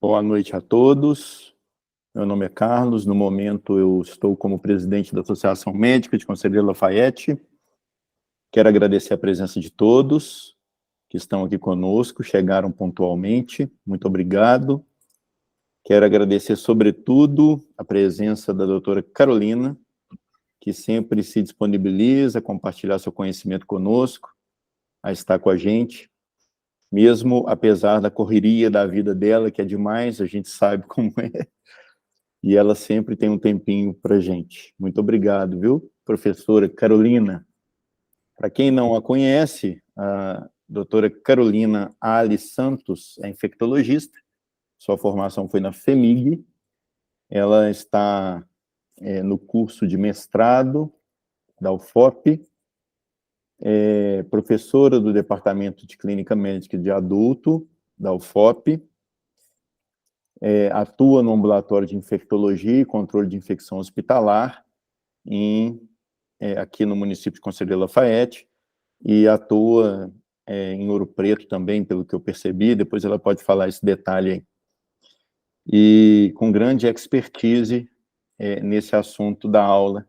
Boa noite a todos. Meu nome é Carlos. No momento, eu estou como presidente da Associação Médica de Conselheiro Lafayette. Quero agradecer a presença de todos que estão aqui conosco, chegaram pontualmente. Muito obrigado. Quero agradecer, sobretudo, a presença da doutora Carolina, que sempre se disponibiliza a compartilhar seu conhecimento conosco, a estar com a gente, mesmo apesar da correria da vida dela, que é demais, a gente sabe como é, e ela sempre tem um tempinho para a gente. Muito obrigado, viu, professora Carolina? Para quem não a conhece, a doutora Carolina Ali Santos é infectologista, sua formação foi na FEMIG, ela está no curso de mestrado da UFOP, é professora do Departamento de Clínica Médica de Adulto da UFOP, atua no ambulatório de infectologia e controle de infecção hospitalar aqui no município de Conselheiro Lafayette, e atua em Ouro Preto também, pelo que eu percebi, depois ela pode falar esse detalhe aí. E com grande expertise nesse assunto da aula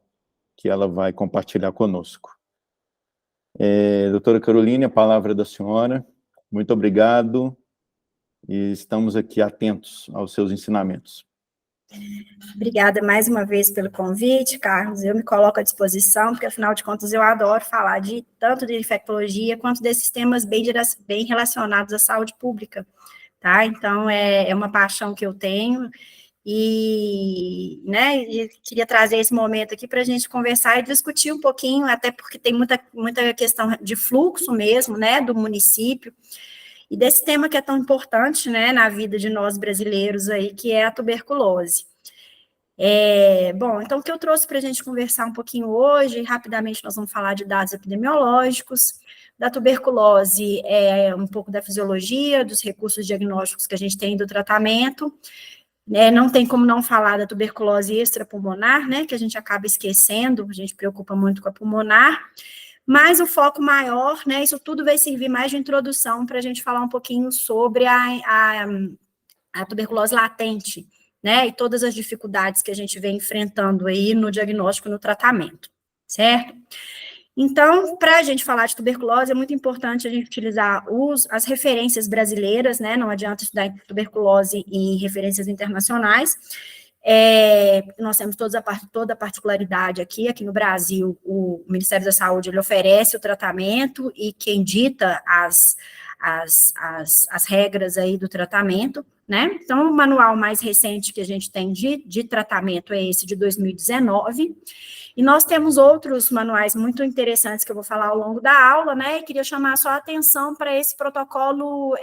que ela vai compartilhar conosco. Doutora Carolina, a palavra é da senhora. Muito obrigado e estamos aqui atentos aos seus ensinamentos. Obrigada mais uma vez pelo convite, Carlos. Eu me coloco à disposição, porque, afinal de contas, eu adoro falar tanto de infectologia quanto desses temas bem relacionados à saúde pública, tá? Então, é uma paixão que eu tenho e queria trazer esse momento aqui para a gente conversar e discutir um pouquinho, até porque tem muita questão de fluxo mesmo, né, do município, e desse tema que é tão importante, né, na vida de nós brasileiros aí, que é a tuberculose. Bom, então o que eu trouxe para a gente conversar um pouquinho hoje, rapidamente nós vamos falar de dados epidemiológicos, da tuberculose, um pouco da fisiologia, dos recursos diagnósticos que a gente tem do tratamento, não tem como não falar da tuberculose extrapulmonar, né, que a gente acaba esquecendo, a gente preocupa muito com a pulmonar, mas o foco maior, né, isso tudo vai servir mais de introdução para a gente falar um pouquinho sobre a tuberculose latente, né, e todas as dificuldades que a gente vem enfrentando aí no diagnóstico e no tratamento, certo? Então, para a gente falar de tuberculose, é muito importante a gente utilizar as referências brasileiras, né, não adianta estudar tuberculose em referências internacionais. Nós temos toda a particularidade aqui no Brasil, o Ministério da Saúde, ele oferece o tratamento e quem dita as regras aí do tratamento, né? Então, o manual mais recente que a gente tem de tratamento é esse de 2019, e nós temos outros manuais muito interessantes que eu vou falar ao longo da aula, né? E queria chamar a sua atenção para esse protocolo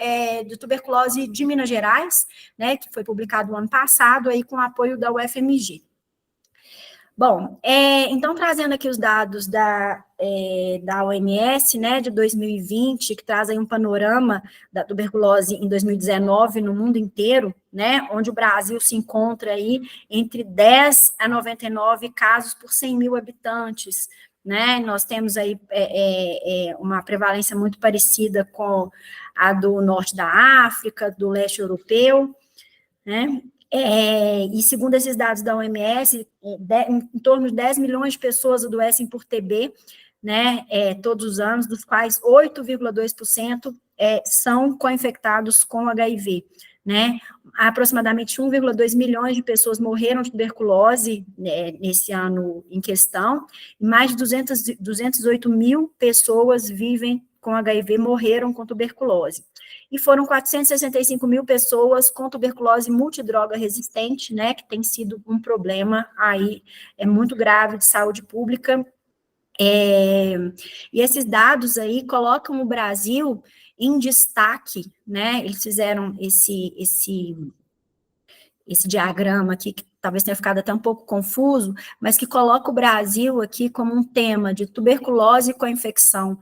de tuberculose de Minas Gerais, né? Que foi publicado no ano passado aí com o apoio da UFMG. Bom, então, trazendo aqui os dados da OMS, né, de 2020, que traz aí um panorama da tuberculose em 2019 no mundo inteiro, né, onde o Brasil se encontra aí entre 10 a 99 casos por 100 mil habitantes, né, nós temos aí uma prevalência muito parecida com a do norte da África, do leste europeu, né, e segundo esses dados da OMS, em torno de 10 milhões de pessoas adoecem por TB, né, todos os anos, dos quais 8,2% são co-infectados com HIV, né, aproximadamente 1,2 milhões de pessoas morreram de tuberculose nesse ano em questão, e mais de 208 mil pessoas vivem com HIV morreram com tuberculose. E foram 465 mil pessoas com tuberculose multidroga resistente, né, que tem sido um problema aí, muito grave de saúde pública. E esses dados aí colocam o Brasil em destaque, né, eles fizeram esse diagrama aqui, que talvez tenha ficado até um pouco confuso, mas que coloca o Brasil aqui como um tema de tuberculose com infecção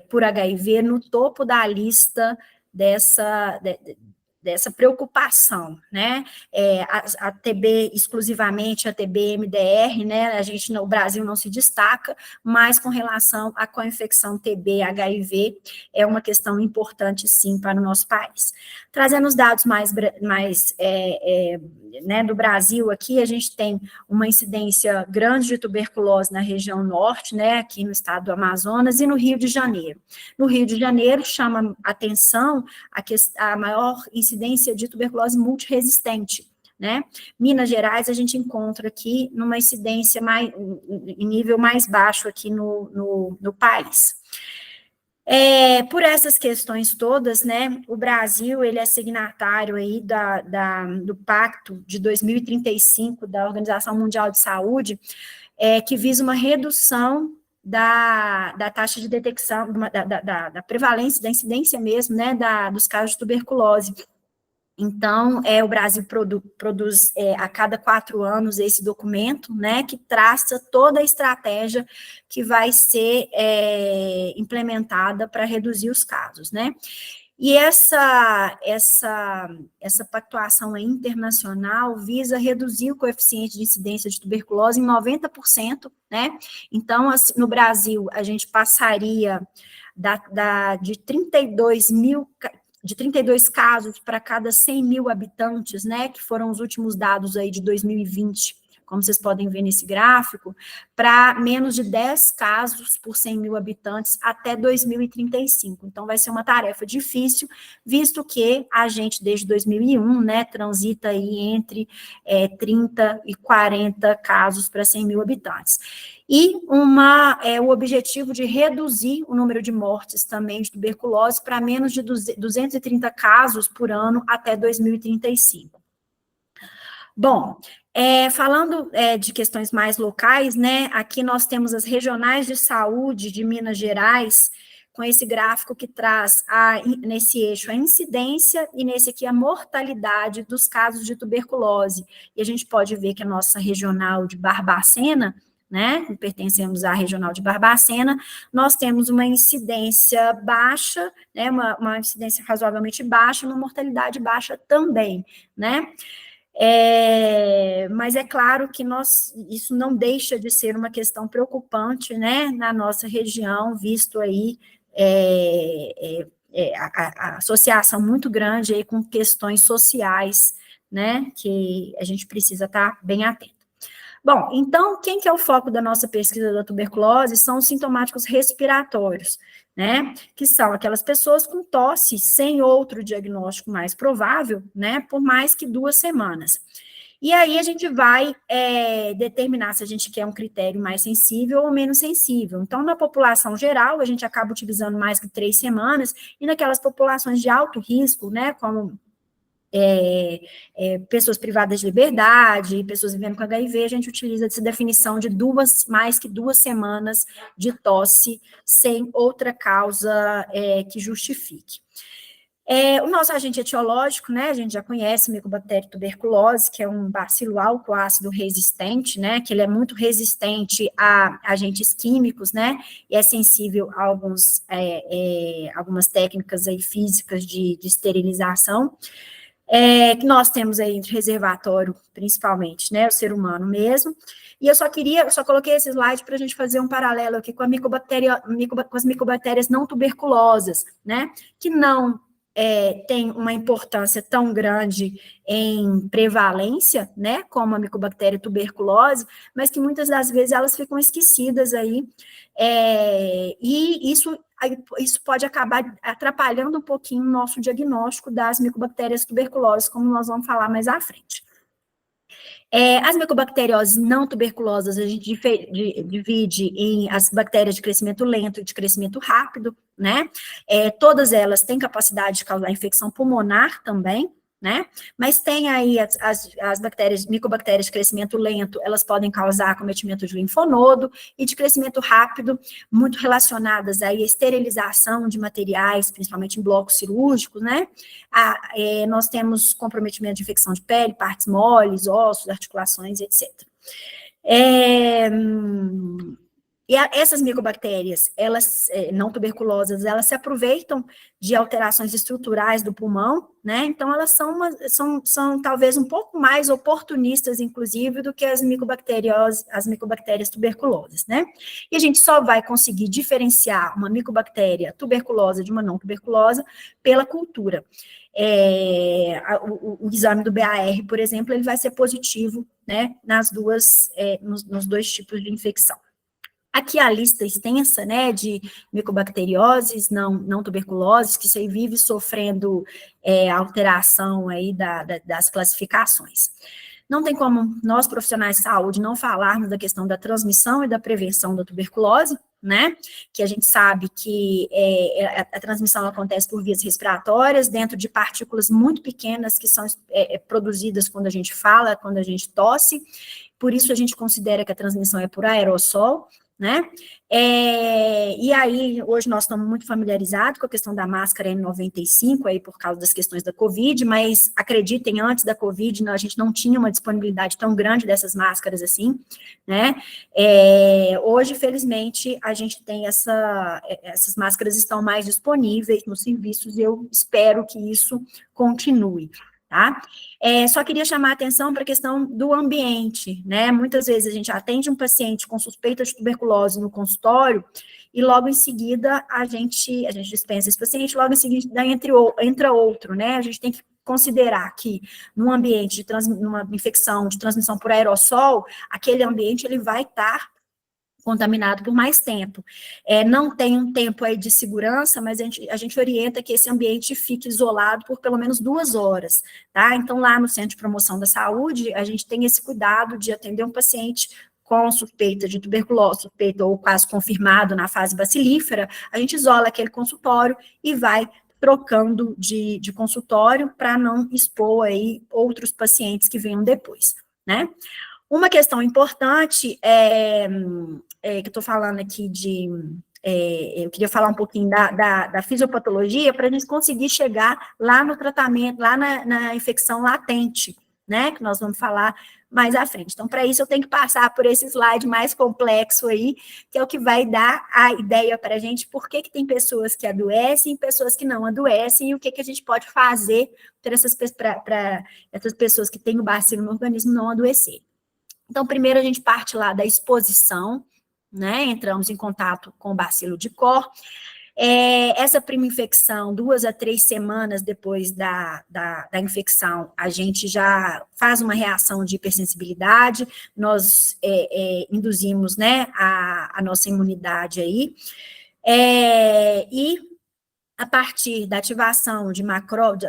por HIV no topo da lista dessa preocupação, né? A TB, exclusivamente a TB-MDR, né? A gente, no Brasil, não se destaca, mas com relação à co-infecção TB-HIV, é uma questão importante, sim, para o nosso país. Trazendo os dados mais né, do Brasil aqui, a gente tem uma incidência grande de tuberculose na região norte, né, aqui no estado do Amazonas, e no Rio de Janeiro. No Rio de Janeiro, chama atenção a maior incidência de tuberculose multiresistente, né? Minas Gerais, a gente encontra aqui numa incidência em nível mais baixo aqui no país. Por essas questões todas, né, o Brasil, ele é signatário aí do Pacto de 2035 da Organização Mundial de Saúde, que visa uma redução da taxa de detecção, da prevalência, da incidência mesmo, né, dos casos de tuberculose. Então, o Brasil produz a cada 4 anos esse documento, né, que traça toda a estratégia que vai ser implementada para reduzir os casos, né. E essa pactuação internacional visa reduzir o coeficiente de incidência de tuberculose em 90%, né? Então, assim, no Brasil, a gente passaria de 32 casos para cada 100 mil habitantes, né, que foram os últimos dados aí de 2020, como vocês podem ver nesse gráfico, para menos de 10 casos por 100 mil habitantes até 2035. Então, vai ser uma tarefa difícil, visto que a gente, desde 2001, né, transita aí entre 30 e 40 casos para 100 mil habitantes. E o objetivo de reduzir o número de mortes também de tuberculose para menos de 230 casos por ano até 2035. Bom, falando de questões mais locais, né, aqui nós temos as regionais de saúde de Minas Gerais, com esse gráfico que traz nesse eixo a incidência e nesse aqui a mortalidade dos casos de tuberculose. E a gente pode ver que a nossa regional de Barbacena, né, pertencemos à regional de Barbacena, nós temos uma incidência baixa, né, uma incidência razoavelmente baixa, uma mortalidade baixa também, né. Mas é claro que isso não deixa de ser uma questão preocupante, né, na nossa região, visto aí a associação muito grande aí com questões sociais, né, que a gente precisa estar bem atento. Bom, então, quem que é o foco da nossa pesquisa da tuberculose? São os sintomáticos respiratórios, né, que são aquelas pessoas com tosse sem outro diagnóstico mais provável, né, por mais que 2 semanas. E aí a gente vai determinar se a gente quer um critério mais sensível ou menos sensível. Então, na população geral, a gente acaba utilizando mais que 3 semanas, e naquelas populações de alto risco, né, como pessoas privadas de liberdade, pessoas vivendo com HIV, a gente utiliza essa definição de mais que 2 semanas de tosse sem outra causa que justifique. O nosso agente etiológico, né, a gente já conhece, Mycobacterium tuberculose, que é um bacilo álcool-ácido resistente, né, que ele é muito resistente a agentes químicos, né, e é sensível a algumas técnicas aí físicas de esterilização. Que nós temos aí de reservatório, principalmente, né, o ser humano mesmo, e eu só coloquei esse slide para a gente fazer um paralelo aqui com com as micobactérias não tuberculosas, né, que não tem uma importância tão grande em prevalência, né, como a Mycobacterium tuberculose, mas que muitas das vezes elas ficam esquecidas aí, e isso pode acabar atrapalhando um pouquinho o nosso diagnóstico das micobactérias tuberculosas, como nós vamos falar mais à frente. As micobacterioses não tuberculosas, a gente divide em as bactérias de crescimento lento e de crescimento rápido, né? Todas elas têm capacidade de causar infecção pulmonar também, né? Mas tem aí as micobactérias de crescimento lento, elas podem causar acometimento de linfonodo, e de crescimento rápido, muito relacionadas aí à esterilização de materiais, principalmente em blocos cirúrgicos, né? Nós temos comprometimento de infecção de pele, partes moles, ossos, articulações, etc. E essas micobactérias, elas, não tuberculosas, elas se aproveitam de alterações estruturais do pulmão, né? Então, elas são talvez um pouco mais oportunistas, inclusive, do que as micobactérias tuberculosas, né? E a gente só vai conseguir diferenciar uma micobactéria tuberculosa de uma não tuberculosa pela cultura. O exame do BAR, por exemplo, ele vai ser positivo, né? Nos dois tipos de infecção. Aqui a lista extensa, né, de micobacterioses, não tuberculoses, que isso aí vive sofrendo alteração aí das classificações. Não tem como nós, profissionais de saúde, não falarmos da questão da transmissão e da prevenção da tuberculose, né, que a gente sabe que a transmissão acontece por vias respiratórias, dentro de partículas muito pequenas que são produzidas quando a gente fala, quando a gente tosse, por isso a gente considera que a transmissão é por aerossol, né? E aí, hoje nós estamos muito familiarizados com a questão da máscara N95, aí por causa das questões da Covid, mas acreditem, antes da Covid, a gente não tinha uma disponibilidade tão grande dessas máscaras assim, né? Hoje, felizmente, a gente tem essas máscaras estão mais disponíveis nos serviços, e eu espero que isso continue. Tá? Só queria chamar a atenção para a questão do ambiente, né? Muitas vezes a gente atende um paciente com suspeita de tuberculose no consultório e logo em seguida a gente dispensa esse paciente, logo em seguida entra outro, né? A gente tem que considerar que num ambiente numa infecção de transmissão por aerossol, aquele ambiente ele vai estar contaminado por mais tempo. Não tem um tempo aí de segurança, mas a gente orienta que esse ambiente fique isolado por pelo menos 2 horas, tá? Então, lá no Centro de Promoção da Saúde, a gente tem esse cuidado de atender um paciente com suspeita de tuberculose, suspeita ou quase confirmado na fase bacilífera, a gente isola aquele consultório e vai trocando de consultório para não expor aí outros pacientes que venham depois, né? Uma questão importante que eu estou falando aqui eu queria falar um pouquinho da fisiopatologia para a gente conseguir chegar lá no tratamento, lá na infecção latente, né, que nós vamos falar mais à frente. Então, para isso, eu tenho que passar por esse slide mais complexo aí, que é o que vai dar a ideia para a gente por que tem pessoas que adoecem e pessoas que não adoecem, e o que a gente pode fazer para essas pessoas que têm o bacilo no organismo não adoecer. Então, primeiro a gente parte lá da exposição, né? Entramos em contato com o bacilo de Koch. Essa prima infecção, 2 a 3 semanas depois da infecção, a gente já faz uma reação de hipersensibilidade, nós induzimos, né, a nossa imunidade aí, e a partir da ativação da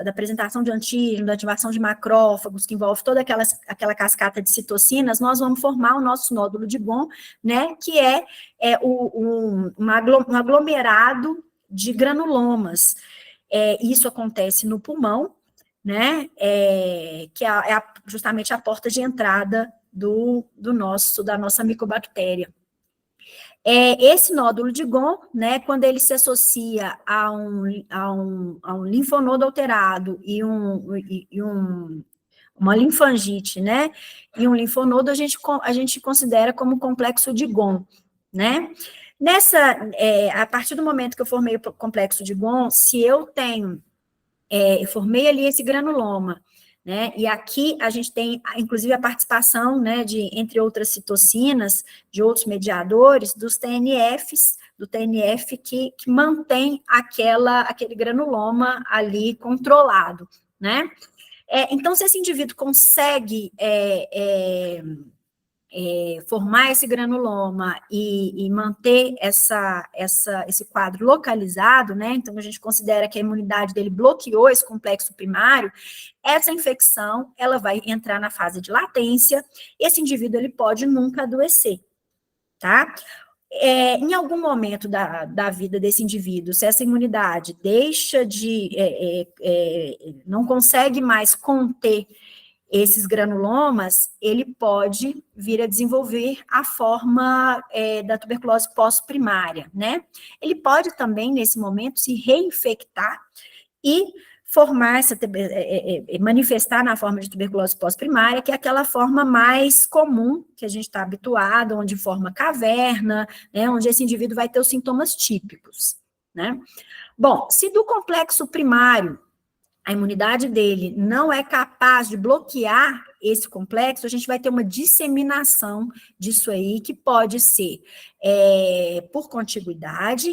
apresentação de antígeno, da ativação de macrófagos, que envolve toda aquela cascata de citocinas, nós vamos formar o nosso nódulo de Ghon, né, que um aglomerado de granulomas. Isso acontece no pulmão, né, que é justamente a porta de entrada da nossa micobactéria. Esse nódulo de Ghon, né, quando ele se associa a um linfonodo alterado e uma linfangite, né, e um linfonodo, a gente considera como complexo de Ghon, né. A partir do momento que eu formei o complexo de Ghon, se eu formei ali esse granuloma, né, e aqui a gente tem, inclusive, a participação, né, entre outras citocinas, de outros mediadores, do TNF que mantém aquele granuloma ali controlado, né. Então, se esse indivíduo consegue formar esse granuloma e manter esse quadro localizado, né, então a gente considera que a imunidade dele bloqueou esse complexo primário, essa infecção, ela vai entrar na fase de latência, esse indivíduo, ele pode nunca adoecer, tá? Em algum momento da vida desse indivíduo, se essa imunidade não consegue mais conter esses granulomas, ele pode vir a desenvolver a forma da tuberculose pós-primária, né? Ele pode também, nesse momento, se reinfectar e formar manifestar na forma de tuberculose pós-primária, que é aquela forma mais comum que a gente está habituado, onde forma caverna, né, onde esse indivíduo vai ter os sintomas típicos, né? Bom, se do complexo primário a imunidade dele não é capaz de bloquear esse complexo, a gente vai ter uma disseminação disso aí, que pode ser por contiguidade,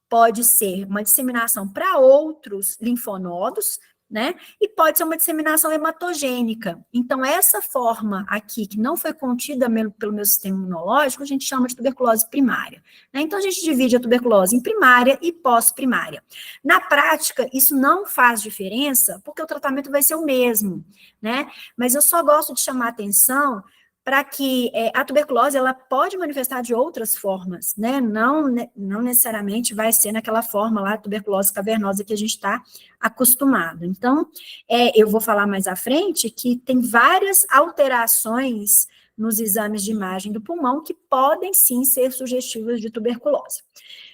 pode ser uma disseminação para outros linfonodos, né? E pode ser uma disseminação hematogênica. Então, essa forma aqui, que não foi contida pelo meu sistema imunológico, a gente chama de tuberculose primária, né? Então, a gente divide a tuberculose em primária e pós-primária. Na prática, isso não faz diferença, porque o tratamento vai ser o mesmo, né? Mas eu só gosto de chamar atenção para que a tuberculose, ela pode manifestar de outras formas, né? Não necessariamente vai ser naquela forma lá, tuberculose cavernosa que a gente está acostumado. Então, eu vou falar mais à frente que tem várias alterações nos exames de imagem do pulmão que podem, sim, ser sugestivas de tuberculose.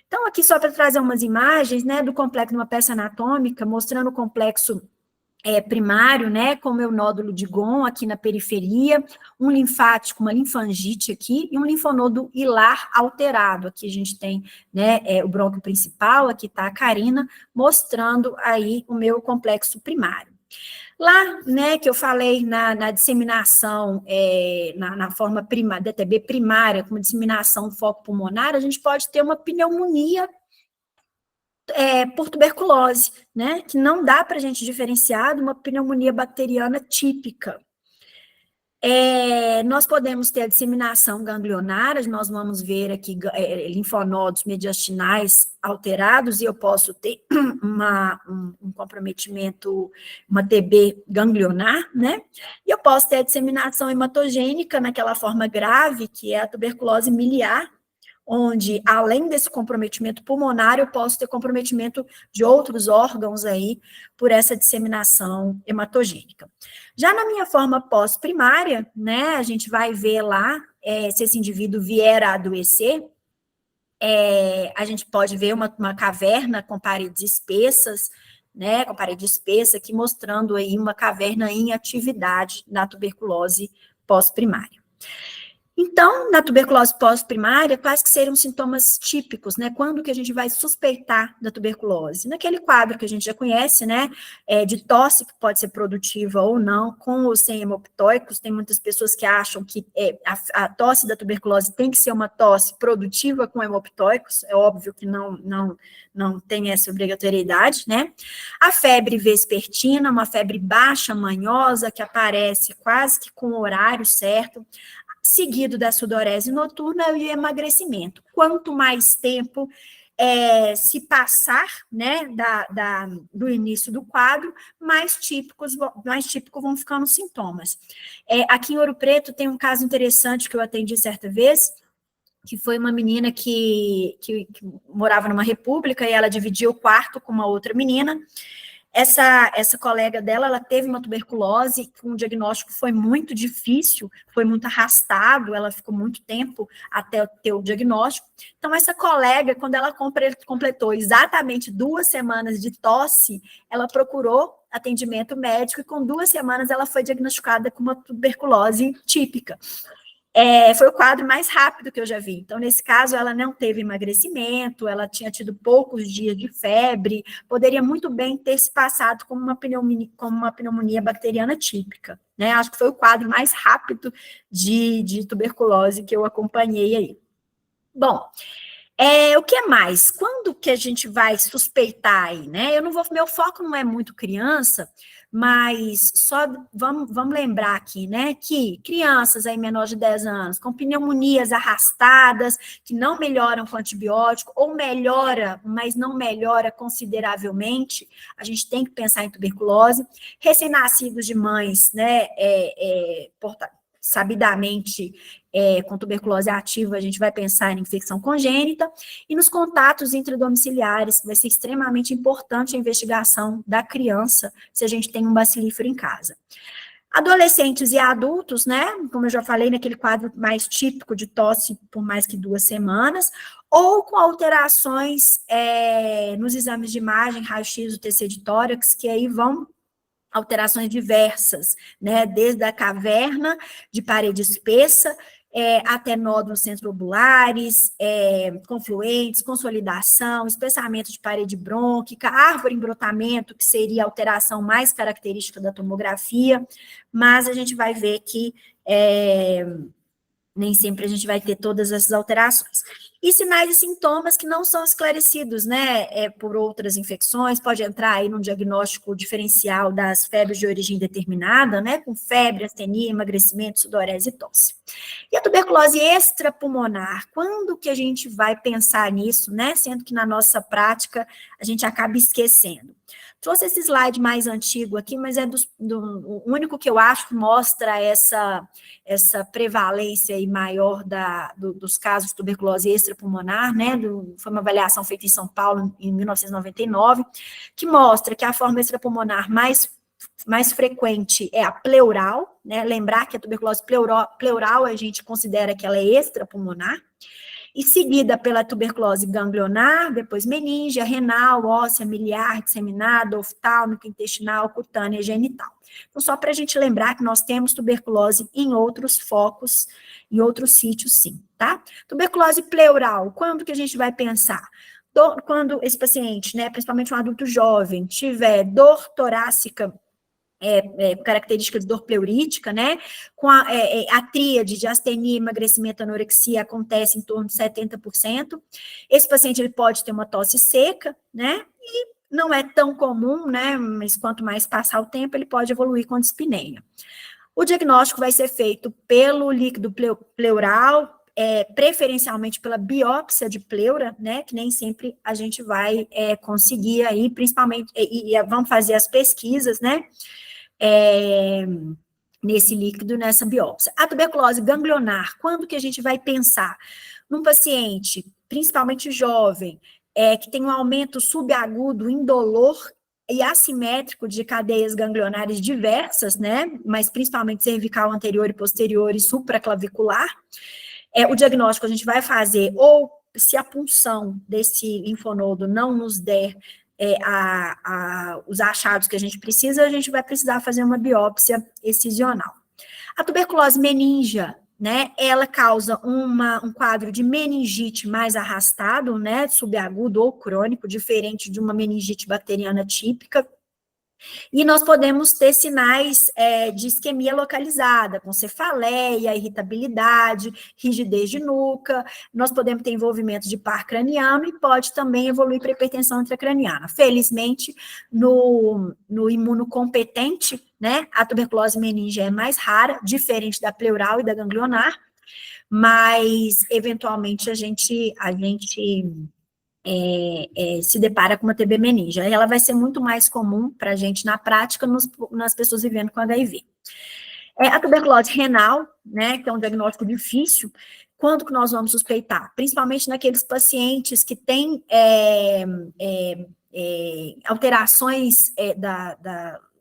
Então, aqui só para trazer umas imagens, né, do complexo, uma peça anatômica, mostrando o complexo primário, né, com o meu nódulo de Ghon aqui na periferia, um linfático, uma linfangite aqui, e um linfonodo hilar alterado. Aqui a gente tem, né, o brônquio principal, aqui está a carina, mostrando aí o meu complexo primário. Lá, né, que eu falei na disseminação, na forma DTB primária, com disseminação do foco pulmonar, a gente pode ter uma pneumonia por tuberculose, né, que não dá para a gente diferenciar de uma pneumonia bacteriana típica. Nós podemos ter a disseminação ganglionária, nós vamos ver aqui linfonodos mediastinais alterados, e eu posso ter um comprometimento, uma TB ganglionar, né, e eu posso ter a disseminação hematogênica naquela forma grave, que é a tuberculose miliar, onde, além desse comprometimento pulmonar, eu posso ter comprometimento de outros órgãos aí, por essa disseminação hematogênica. Já na minha forma pós-primária, né, a gente vai ver lá, se esse indivíduo vier a adoecer, a gente pode ver uma caverna com paredes espessas, né, com parede espessa, aqui mostrando aí uma caverna em atividade na tuberculose pós-primária. Então, na tuberculose pós-primária, quais que seriam sintomas típicos, né? Quando que a gente vai suspeitar da tuberculose? Naquele quadro que a gente já conhece, né? De tosse, que pode ser produtiva ou não, com ou sem hemoptóicos. Tem muitas pessoas que acham que a tosse da tuberculose tem que ser uma tosse produtiva com hemoptóicos. É óbvio que não tem essa obrigatoriedade, né? A febre vespertina, uma febre baixa, manhosa, que aparece quase que com o horário certo, seguido da sudorese noturna e emagrecimento. Quanto mais tempo se passar, né, do início do quadro, mais típicos vão ficando os sintomas. Aqui em Ouro Preto tem um caso interessante que eu atendi certa vez, que foi uma menina que morava numa república e ela dividia o quarto com uma outra menina. Essa colega dela, ela teve uma tuberculose, com o diagnóstico foi muito difícil, foi muito arrastado, ela ficou muito tempo até ter o diagnóstico. Então, essa colega, quando ela completou exatamente 2 semanas de tosse, ela procurou atendimento médico e com 2 semanas ela foi diagnosticada com uma tuberculose típica. Foi o quadro mais rápido que eu já vi. Então, nesse caso, ela não teve emagrecimento, ela tinha tido poucos dias de febre, poderia muito bem ter se passado como uma pneumonia bacteriana típica, né? Acho que foi o quadro mais rápido de tuberculose que eu acompanhei aí. Bom, o que mais? Quando que a gente vai suspeitar aí, né? Meu foco não é muito criança, mas só vamos lembrar aqui, né, que crianças aí menores de 10 anos, com pneumonias arrastadas, que não melhoram com antibiótico, ou melhora, mas não melhora consideravelmente, a gente tem que pensar em tuberculose. Recém-nascidos de mães, né, sabidamente, com tuberculose ativa, a gente vai pensar em infecção congênita, e nos contatos intradomiciliares, que vai ser extremamente importante a investigação da criança, se a gente tem um bacilífero em casa. Adolescentes e adultos, né, como eu já falei, naquele quadro mais típico de tosse por mais que 2 semanas, ou com alterações nos exames de imagem, raio-x, UTC de tórax, que aí vão alterações diversas, né, desde a caverna de parede espessa, até nódulos centrobulares, confluentes, consolidação, espessamento de parede brônquica, árvore em brotamento, que seria a alteração mais característica da tomografia, mas a gente vai ver que nem sempre a gente vai ter todas essas alterações. E sinais e sintomas que não são esclarecidos, né, por outras infecções, pode entrar aí num diagnóstico diferencial das febres de origem determinada, né, com febre, astenia, emagrecimento, sudorese e tosse. E a tuberculose extrapulmonar, quando que a gente vai pensar nisso, né, sendo que na nossa prática a gente acaba esquecendo? Trouxe esse slide mais antigo aqui, mas é o único que eu acho que mostra essa prevalência aí maior dos casos de tuberculose extrapulmonar, né? Foi uma avaliação feita em São Paulo em 1999, que mostra que a forma extrapulmonar mais frequente é a pleural, né? Lembrar que a tuberculose pleural a gente considera que ela é extrapulmonar, e seguida pela tuberculose ganglionar, depois meníngea, renal, óssea, miliar, disseminada, oftálmica, intestinal, cutânea e genital. Então, só para a gente lembrar que nós temos tuberculose em outros focos, em outros sítios, sim, tá? Tuberculose pleural, quando que a gente vai pensar? Quando esse paciente, né, principalmente um adulto jovem, tiver dor torácica, característica de dor pleurítica, né, com a tríade de astenia, emagrecimento, anorexia, acontece em torno de 70%. Esse paciente, ele pode ter uma tosse seca, né, e não é tão comum, né, mas quanto mais passar o tempo, ele pode evoluir com dispneia. O diagnóstico vai ser feito pelo líquido pleural, preferencialmente pela biópsia de pleura, né, que nem sempre a gente vai conseguir aí, principalmente, e vamos fazer as pesquisas, né, nesse líquido, nessa biópsia. A tuberculose ganglionar, quando que a gente vai pensar? Num paciente, principalmente jovem, que tem um aumento subagudo, indolor e assimétrico de cadeias ganglionares diversas, né, mas principalmente cervical anterior e posterior e supraclavicular. O diagnóstico a gente vai fazer, ou se a punção desse linfonodo não nos der os achados que a gente precisa, a gente vai precisar fazer uma biópsia excisional. A tuberculose meníngea, né, ela causa um quadro de meningite mais arrastado, né, subagudo ou crônico, diferente de uma meningite bacteriana típica. E nós podemos ter sinais de isquemia localizada, com cefaleia, irritabilidade, rigidez de nuca, nós podemos ter envolvimento de par craniano e pode também evoluir para hipertensão intracraniana. Felizmente, no imunocompetente, né, a tuberculose meníngea é mais rara, diferente da pleural e da ganglionar, mas, eventualmente, a gente se depara com uma TB meníngea. Ela vai ser muito mais comum para a gente na prática nas pessoas vivendo com HIV. A tuberculose renal, né, que é um diagnóstico difícil, quando que nós vamos suspeitar? Principalmente naqueles pacientes que têm alterações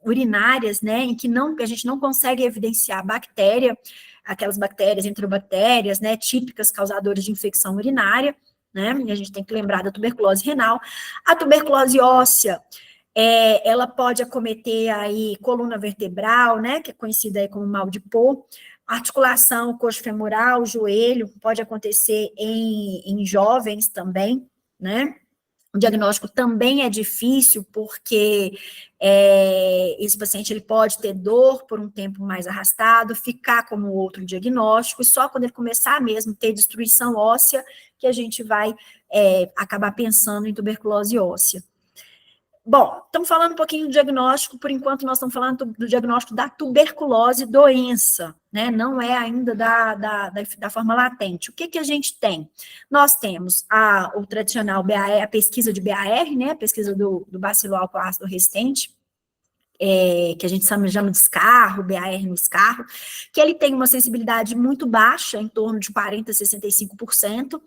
urinárias, né, em que a gente não consegue evidenciar bactéria, aquelas bactérias, enterobactérias, né, típicas causadoras de infecção urinária, né, e a gente tem que lembrar da tuberculose renal. A tuberculose óssea, ela pode acometer aí coluna vertebral, né, que é conhecida aí como mal de Poe, articulação coxofemoral, joelho, pode acontecer em jovens também, né. O diagnóstico também é difícil, porque esse paciente ele pode ter dor por um tempo mais arrastado, ficar como outro diagnóstico, e só quando ele começar mesmo a ter destruição óssea, que a gente vai acabar pensando em tuberculose óssea. Bom, estamos falando um pouquinho do diagnóstico, por enquanto nós estamos falando do diagnóstico da tuberculose doença, né, não é ainda da forma latente. O que a gente tem? Nós temos o tradicional BAR, a pesquisa de BAR, né, a pesquisa do bacilo álcool ácido resistente, que a gente chama de escarro, BAR no escarro, que ele tem uma sensibilidade muito baixa, em torno de 40% a 65%.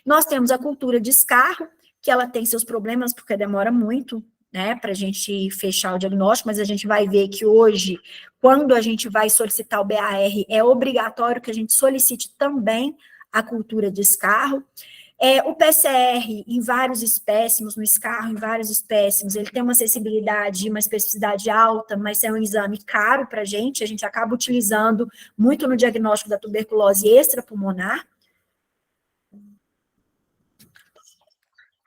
Nós temos a cultura de escarro, que ela tem seus problemas, porque demora muito, né, para a gente fechar o diagnóstico, mas a gente vai ver que hoje, quando a gente vai solicitar o BAR, é obrigatório que a gente solicite também a cultura de escarro. O PCR em vários espécimes, no escarro em vários espécimes, ele tem uma acessibilidade e uma especificidade alta, mas é um exame caro para a gente acaba utilizando muito no diagnóstico da tuberculose extrapulmonar.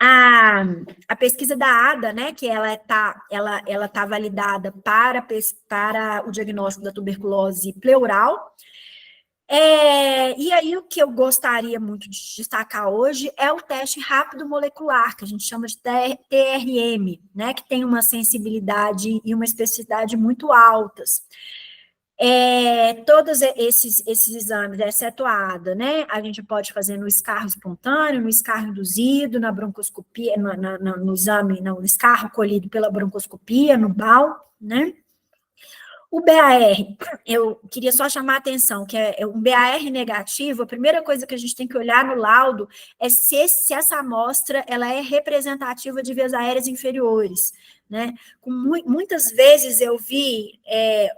A pesquisa da ADA, né, que ela tá validada para o diagnóstico da tuberculose pleural. E aí, o que eu gostaria muito de destacar hoje é o teste rápido molecular, que a gente chama de TRM, né, que tem uma sensibilidade e uma especificidade muito altas. Todos esses exames, exceto a ADA, né, a gente pode fazer no escarro espontâneo, no escarro induzido, na broncoscopia, no escarro colhido pela broncoscopia, no BAL, né. O BAR, eu queria só chamar a atenção, que é um BAR negativo, a primeira coisa que a gente tem que olhar no laudo é se essa amostra ela é representativa de vias aéreas inferiores, né? Muitas vezes eu vi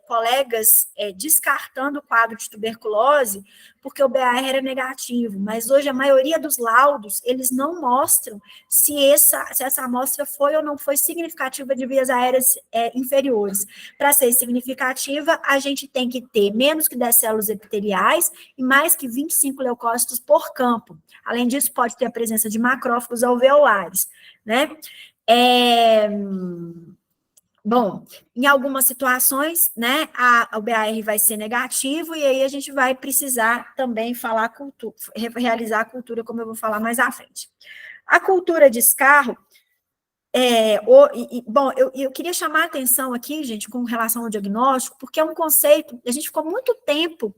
colegas descartando o quadro de tuberculose porque o BAR era negativo, mas hoje a maioria dos laudos, eles não mostram se essa amostra foi ou não foi significativa de vias aéreas inferiores. Para ser significativa, a gente tem que ter menos que 10 células epiteliais e mais que 25 leucócitos por campo. Além disso, pode ter a presença de macrófagos alveolares, né? Bom, em algumas situações, né, o BAR vai ser negativo e aí a gente vai precisar também realizar a cultura, como eu vou falar mais à frente. A cultura de escarro, bom, eu queria chamar a atenção aqui, gente, com relação ao diagnóstico, porque é um conceito, a gente ficou muito tempo,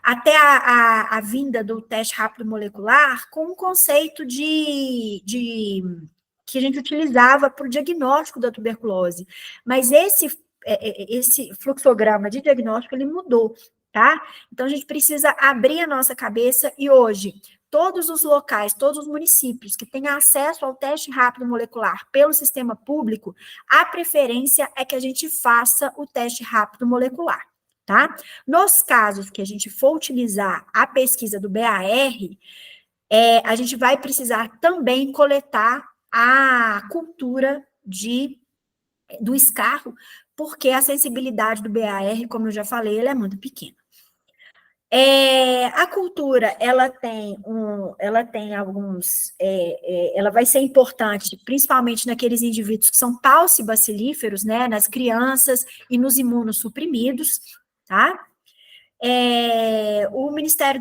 até a vinda do teste rápido molecular, com um conceito que a gente utilizava para o diagnóstico da tuberculose, mas esse fluxograma de diagnóstico, ele mudou, tá? Então, a gente precisa abrir a nossa cabeça e hoje, todos os locais, todos os municípios que têm acesso ao teste rápido molecular pelo sistema público, a preferência é que a gente faça o teste rápido molecular, tá? Nos casos que a gente for utilizar a pesquisa do BAR, a gente vai precisar também coletar a cultura do escarro, porque a sensibilidade do BAR, como eu já falei, ela é muito pequena. A cultura, ela tem alguns, ela vai ser importante, principalmente naqueles indivíduos que são paucibacilíferos, né, nas crianças e nos imunossuprimidos, tá? O Ministério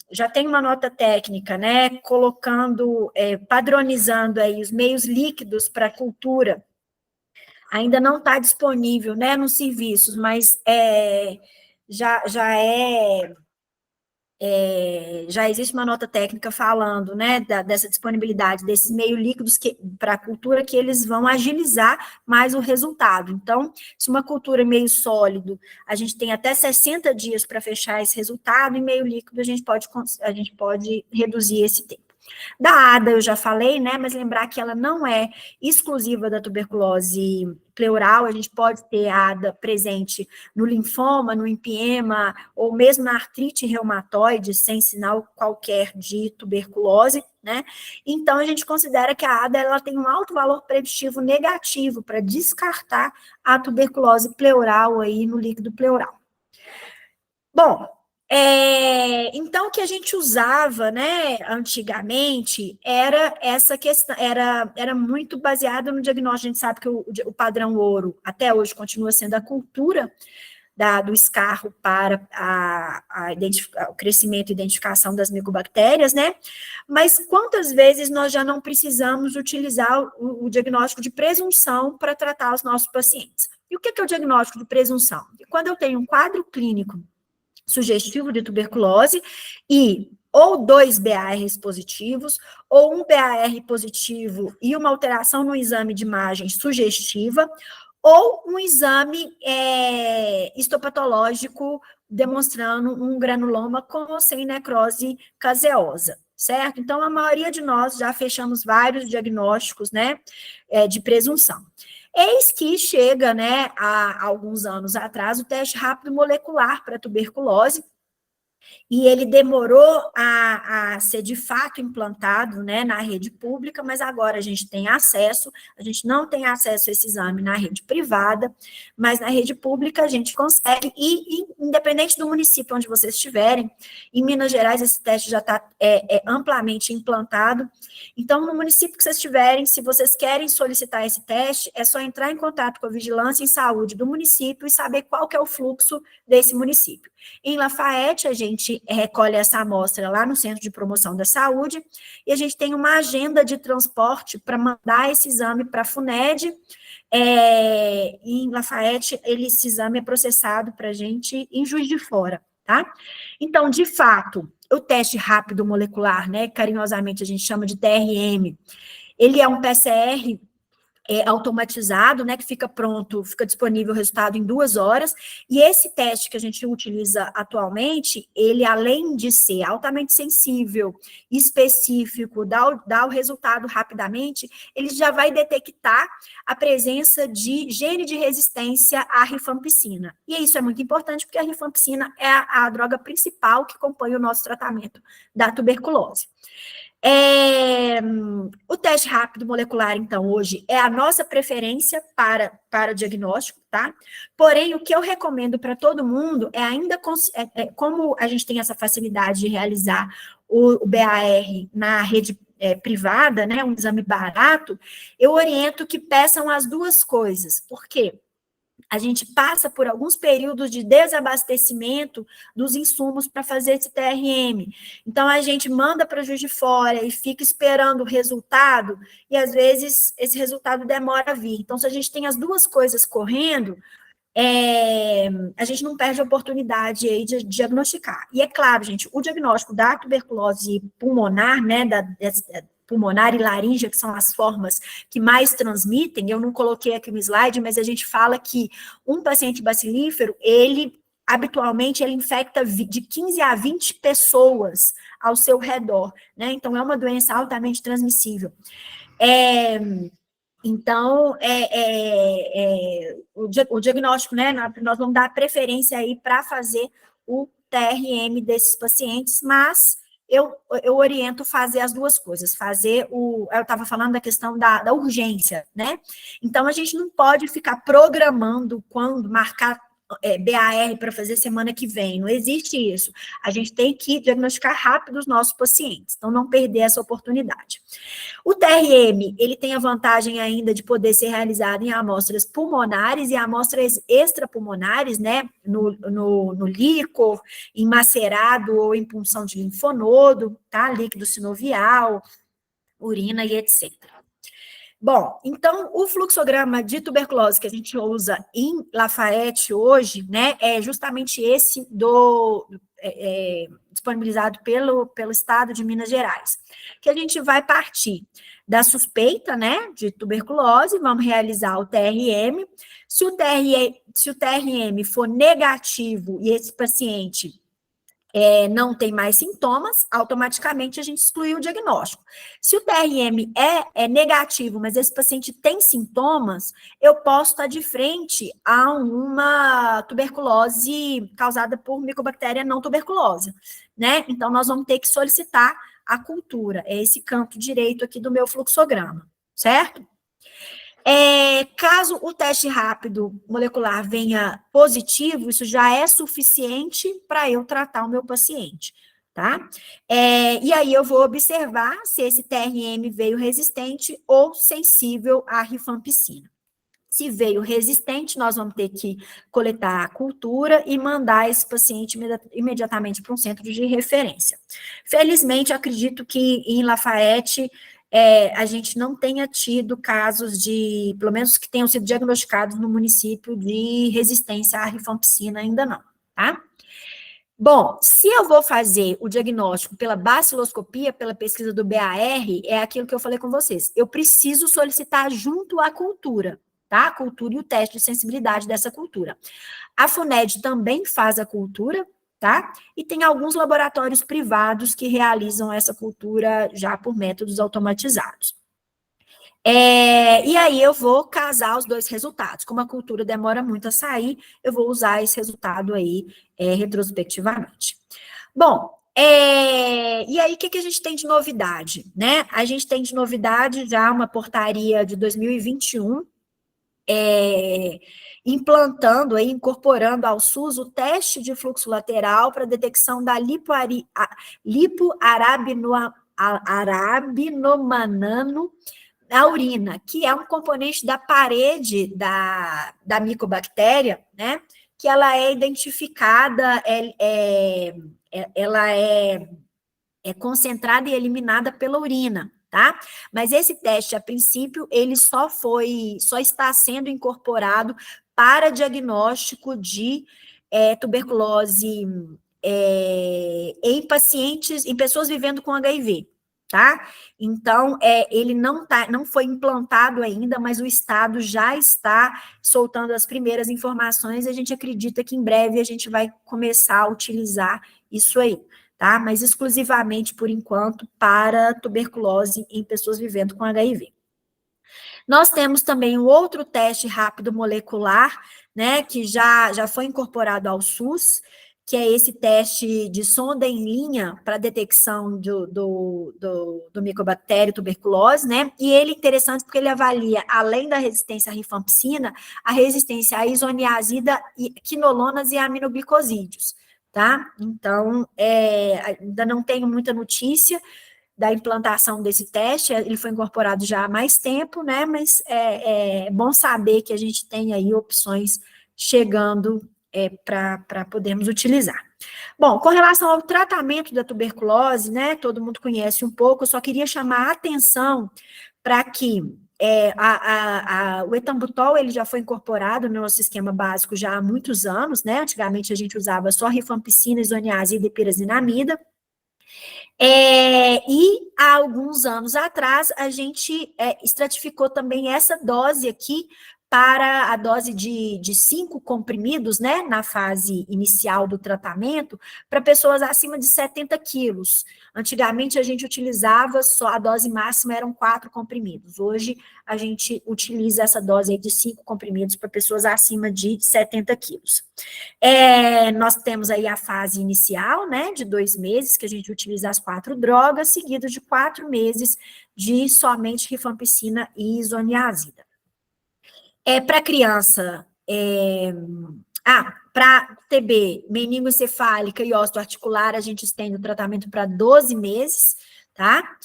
já tem uma nota técnica, né, colocando, padronizando aí os meios líquidos para a cultura. Ainda não está disponível, né, nos serviços, mas já existe uma nota técnica falando, né, dessa disponibilidade desses meios líquidos para a cultura, que eles vão agilizar mais o resultado. Então, se uma cultura meio sólido, a gente tem até 60 dias para fechar esse resultado, em meio líquido a gente pode reduzir esse tempo. Da ADA eu já falei, né, mas lembrar que ela não é exclusiva da tuberculose pleural, a gente pode ter a ADA presente no linfoma, no empiema, ou mesmo na artrite reumatoide, sem sinal qualquer de tuberculose, né, então a gente considera que a ADA ela tem um alto valor preditivo negativo para descartar a tuberculose pleural aí no líquido pleural. Bom, então, o que a gente usava, né, antigamente, era essa questão, era muito baseado no diagnóstico. A gente sabe que o padrão ouro, até hoje, continua sendo a cultura do escarro para o crescimento e identificação das micobactérias, né, mas quantas vezes nós já não precisamos utilizar o diagnóstico de presunção para tratar os nossos pacientes? E o que é o diagnóstico de presunção? Quando eu tenho um quadro clínico sugestivo de tuberculose e ou 2 BARs positivos, ou um BAR positivo e uma alteração no exame de imagem sugestiva, ou um exame histopatológico demonstrando um granuloma com ou sem necrose caseosa, certo? Então, a maioria de nós já fechamos vários diagnósticos, né, de presunção. Eis que chega, né, há alguns anos atrás, o teste rápido molecular para tuberculose, e ele demorou a ser de fato implantado, né, na rede pública, mas agora a gente tem acesso, a gente não tem acesso a esse exame na rede privada, mas na rede pública a gente consegue, e independente do município onde vocês estiverem, em Minas Gerais esse teste já está amplamente implantado, então no município que vocês estiverem, se vocês querem solicitar esse teste, é só entrar em contato com a Vigilância em Saúde do município e saber qual que é o fluxo desse município. Em Lafayette, a gente recolhe essa amostra lá no Centro de Promoção da Saúde e a gente tem uma agenda de transporte para mandar esse exame para a FUNED. Em Lafayette, esse exame é processado para a gente em Juiz de Fora, tá? Então, de fato, o teste rápido molecular, né, carinhosamente a gente chama de TRM, ele é um PCR automatizado, né, que fica pronto, fica disponível o resultado em 2 horas, e esse teste que a gente utiliza atualmente, ele além de ser altamente sensível, específico, dá o resultado rapidamente, ele já vai detectar a presença de gene de resistência à rifampicina, e isso é muito importante, porque a rifampicina é a droga principal que acompanha o nosso tratamento da tuberculose. O teste rápido molecular, então, hoje é a nossa preferência para diagnóstico, tá? Porém, o que eu recomendo para todo mundo é ainda, como a gente tem essa facilidade de realizar o BAR na rede privada, né, um exame barato, eu oriento que peçam as duas coisas. Por quê? A gente passa por alguns períodos de desabastecimento dos insumos para fazer esse TRM. Então, a gente manda para Juiz de Fora e fica esperando o resultado, e às vezes esse resultado demora a vir. Então, se a gente tem as duas coisas correndo, a gente não perde a oportunidade aí de diagnosticar. E é claro, gente, o diagnóstico da tuberculose pulmonar, né, pulmonar e laríngea, que são as formas que mais transmitem, eu não coloquei aqui no slide, mas a gente fala que um paciente bacilífero, habitualmente, ele infecta de 15 a 20 pessoas ao seu redor, né? Então, é uma doença altamente transmissível. Então, o diagnóstico, né, nós vamos dar preferência aí para fazer o TRM desses pacientes, mas eu oriento fazer as duas coisas, eu estava falando da questão da urgência, né? Então, a gente não pode ficar programando quando marcar BAR para fazer semana que vem, não existe isso. A gente tem que diagnosticar rápido os nossos pacientes, então não perder essa oportunidade. O TRM, ele tem a vantagem ainda de poder ser realizado em amostras pulmonares e amostras extrapulmonares, né, no líquor, em macerado ou em punção de linfonodo, tá, líquido sinovial, urina e etc. Bom, então, o fluxograma de tuberculose que a gente usa em Lafayette hoje, né, é justamente esse disponibilizado pelo Estado de Minas Gerais, que a gente vai partir da suspeita, né, de tuberculose, vamos realizar o TRM. Se o TRM for negativo e esse paciente não tem mais sintomas, automaticamente a gente exclui o diagnóstico. Se o TRM é negativo, mas esse paciente tem sintomas, eu posso estar de frente a uma tuberculose causada por micobactéria não tuberculose, né? Então, nós vamos ter que solicitar a cultura, é esse canto direito aqui do meu fluxograma, certo? Caso o teste rápido molecular venha positivo, isso já é suficiente para eu tratar o meu paciente, tá? E aí eu vou observar se esse TRM veio resistente ou sensível à rifampicina. Se veio resistente, nós vamos ter que coletar a cultura e mandar esse paciente imediatamente para um centro de referência. Felizmente, acredito que em Lafayette a gente não tenha tido casos pelo menos que tenham sido diagnosticados no município de resistência à rifampicina, ainda não, tá? Bom, se eu vou fazer o diagnóstico pela baciloscopia, pela pesquisa do BAR, é aquilo que eu falei com vocês, eu preciso solicitar junto à cultura, tá? A cultura e o teste de sensibilidade dessa cultura. A FUNED também faz a cultura, tá? E tem alguns laboratórios privados que realizam essa cultura já por métodos automatizados. E aí eu vou casar os dois resultados. Como a cultura demora muito a sair, eu vou usar esse resultado aí retrospectivamente. Bom, e aí o que a gente tem de novidade, né? A gente tem de novidade já uma portaria de 2021, implantando, aí, incorporando ao SUS o teste de fluxo lateral para detecção da lipoarabinomanano na urina, que é um componente da parede da micobactéria, né? Que ela é identificada, ela é concentrada e eliminada pela urina, tá? Mas esse teste, a princípio, ele só está sendo incorporado para diagnóstico de tuberculose em pacientes, em pessoas vivendo com HIV, tá? Então, ele não foi implantado ainda, mas o Estado já está soltando as primeiras informações, e a gente acredita que em breve a gente vai começar a utilizar isso aí, tá? Mas exclusivamente, por enquanto, para tuberculose em pessoas vivendo com HIV. Nós temos também um outro teste rápido molecular, né, que já foi incorporado ao SUS, que é esse teste de sonda em linha para detecção do micobactério tuberculose, né? E ele é interessante porque ele avalia, além da resistência à rifampicina, a resistência à isoniazida, quinolonas e aminoglicosídeos, tá? Então, ainda não tenho muita notícia da implantação desse teste, ele foi incorporado já há mais tempo, né? Mas é bom saber que a gente tem aí opções chegando para podermos utilizar. Bom, com relação ao tratamento da tuberculose, né, todo mundo conhece um pouco, eu só queria chamar a atenção para que o etambutol, ele já foi incorporado no nosso esquema básico já há muitos anos, né, antigamente a gente usava só rifampicina, isoniazida e pirazinamida, e há alguns anos atrás a gente estratificou também essa dose aqui para a dose de 5 comprimidos, né, na fase inicial do tratamento, para pessoas acima de 70 quilos. Antigamente, a gente utilizava só, a dose máxima eram 4 comprimidos. Hoje, a gente utiliza essa dose aí de 5 comprimidos para pessoas acima de 70 quilos. Nós temos aí a fase inicial, né, de 2 meses, que a gente utiliza as 4 drogas, seguido de 4 meses de somente rifampicina e isoniazida. Para criança, para TB, meningoencefálica e osteoarticular, a gente estende o tratamento para 12 meses, tá?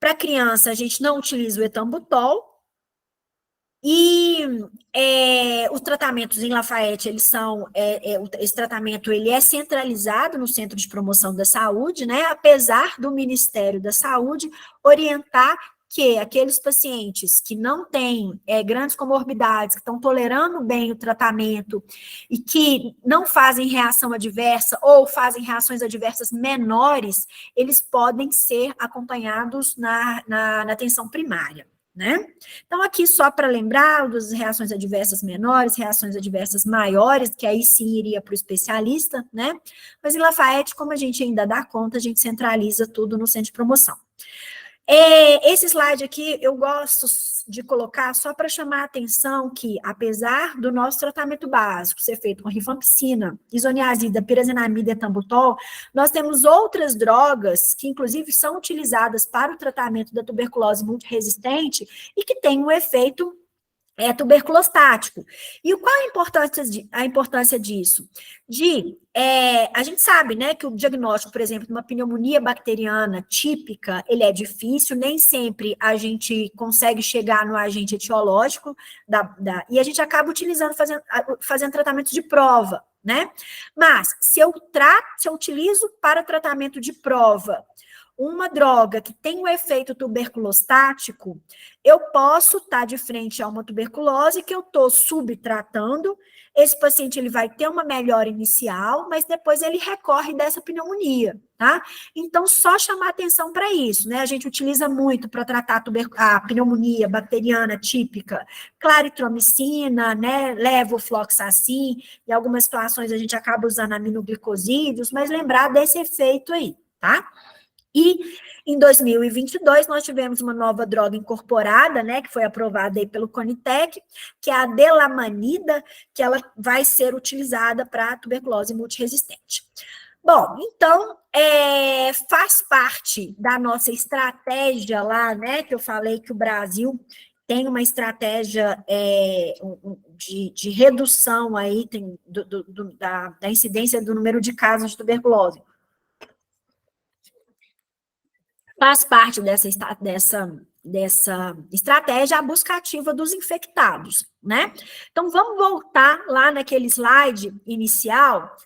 Para criança, a gente não utiliza o etambutol, e os tratamentos em Lafayette, eles são, esse tratamento ele é centralizado no Centro de Promoção da Saúde, né? Apesar do Ministério da Saúde orientar que aqueles pacientes que não têm grandes comorbidades, que estão tolerando bem o tratamento e que não fazem reação adversa ou fazem reações adversas menores, eles podem ser acompanhados na atenção primária, né? Então, aqui só para lembrar das reações adversas menores, reações adversas maiores, que aí sim iria para o especialista, né? Mas em Lafayette, como a gente ainda dá conta, a gente centraliza tudo no centro de promoção. Esse slide aqui eu gosto de colocar só para chamar a atenção que, apesar do nosso tratamento básico ser feito com rifampicina, isoniazida, pirazinamida e etambutol, nós temos outras drogas que, inclusive, são utilizadas para o tratamento da tuberculose multiresistente e que têm um efeito tuberculostático. E qual a importância disso? A gente sabe, né, que o diagnóstico, por exemplo, de uma pneumonia bacteriana típica, ele é difícil, nem sempre a gente consegue chegar no agente etiológico, e a gente acaba utilizando, fazendo tratamentos de prova, né? Mas, se eu utilizo para tratamento de prova uma droga que tem um efeito tuberculostático, eu posso estar de frente a uma tuberculose que eu estou subtratando, esse paciente ele vai ter uma melhora inicial, mas depois ele recorre dessa pneumonia, tá? Então, só chamar atenção para isso, né? A gente utiliza muito para tratar a pneumonia bacteriana típica, claritromicina, né? Levofloxacin, em algumas situações a gente acaba usando aminoglicosídeos, mas lembrar desse efeito aí, tá? E em 2022 nós tivemos uma nova droga incorporada, né, que foi aprovada aí pelo Conitec, que é a delamanida, que ela vai ser utilizada para tuberculose multiresistente. Bom, então, faz parte da nossa estratégia lá, né, que eu falei que o Brasil tem uma estratégia de redução aí da incidência do número de casos de tuberculose. Faz parte dessa estratégia a busca ativa dos infectados, né? Então, vamos voltar lá naquele slide inicial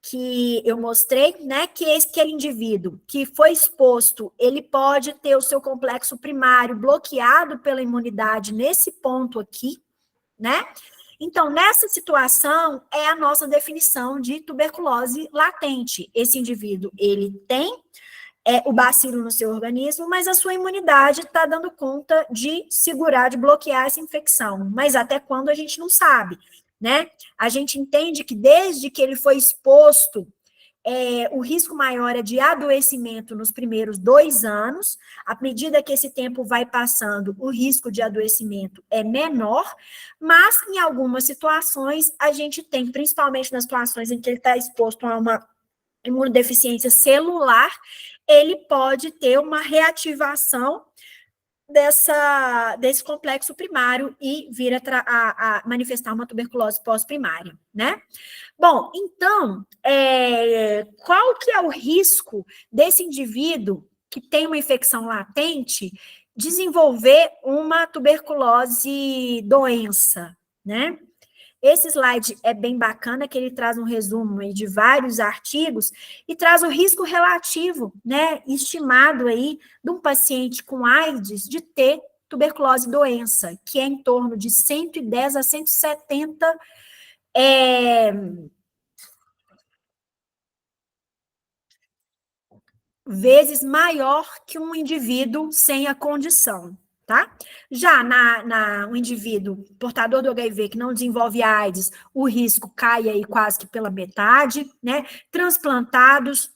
que eu mostrei, né, que aquele indivíduo que foi exposto, ele pode ter o seu complexo primário bloqueado pela imunidade nesse ponto aqui, né? Então, nessa situação, é a nossa definição de tuberculose latente. Esse indivíduo, ele tem o bacilo no seu organismo, mas a sua imunidade está dando conta de segurar, de bloquear essa infecção. Mas até quando a gente não sabe, né? A gente entende que desde que ele foi exposto, o risco maior é de adoecimento nos primeiros 2 anos. À medida que esse tempo vai passando, o risco de adoecimento é menor, mas em algumas situações a gente tem, principalmente nas situações em que ele está exposto a uma imunodeficiência celular, ele pode ter uma reativação desse complexo primário e vir a manifestar uma tuberculose pós-primária, né? Bom, então, qual que é o risco desse indivíduo que tem uma infecção latente desenvolver uma tuberculose doença, né? Esse slide é bem bacana, que ele traz um resumo aí de vários artigos e traz o risco relativo, né, estimado aí de um paciente com AIDS de ter tuberculose doença, que é em torno de 110 a 170 vezes maior que um indivíduo sem a condição. Tá? Já um indivíduo portador do HIV que não desenvolve AIDS, o risco cai aí quase que pela metade, né? Transplantados,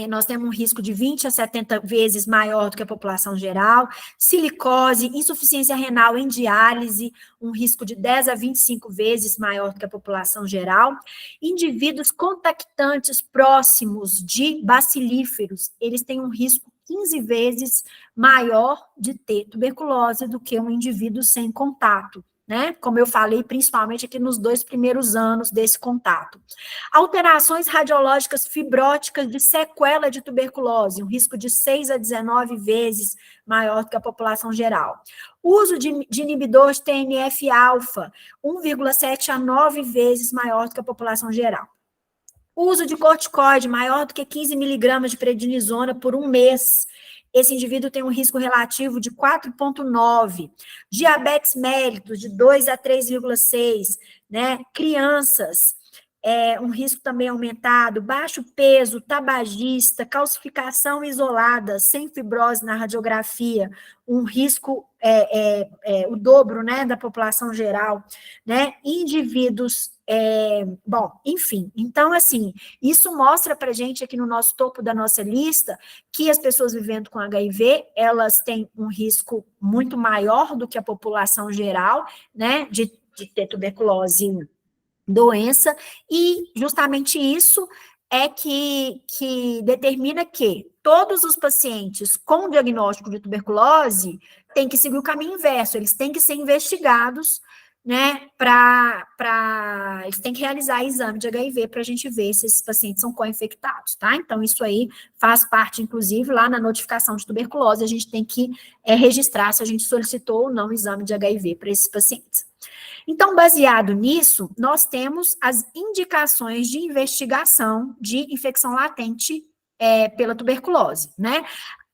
nós temos um risco de 20 a 70 vezes maior do que a população geral, silicose, insuficiência renal em diálise, um risco de 10 a 25 vezes maior do que a população geral, indivíduos contactantes próximos de bacilíferos, eles têm um risco 15 vezes maior de ter tuberculose do que um indivíduo sem contato, né? Como eu falei, principalmente aqui nos 2 primeiros anos desse contato. Alterações radiológicas fibróticas de sequela de tuberculose, um risco de 6 a 19 vezes maior do que a população geral. Uso de inibidor de TNF-alfa, 1,7 a 9 vezes maior do que a população geral. Uso de corticoide maior do que 15 miligramas de prednisona por 1 mês. Esse indivíduo tem um risco relativo de 4,9. Diabetes mellitus, de 2 a 3,6. Né? Crianças, um risco também aumentado. Baixo peso, tabagista, calcificação isolada, sem fibrose na radiografia. Um risco, o dobro, né, da população geral. Né? Indivíduos... bom, enfim, então, assim, isso mostra pra gente aqui no nosso topo da nossa lista que as pessoas vivendo com HIV, elas têm um risco muito maior do que a população geral, né, de ter tuberculose doença, e justamente isso é que determina que todos os pacientes com diagnóstico de tuberculose têm que seguir o caminho inverso, eles têm que ser investigados, né, eles têm que realizar exame de HIV para a gente ver se esses pacientes são co-infectados, tá? Então, isso aí faz parte, inclusive, lá na notificação de tuberculose, a gente tem que registrar se a gente solicitou ou não exame de HIV para esses pacientes. Então, baseado nisso, nós temos as indicações de investigação de infecção latente pela tuberculose, né?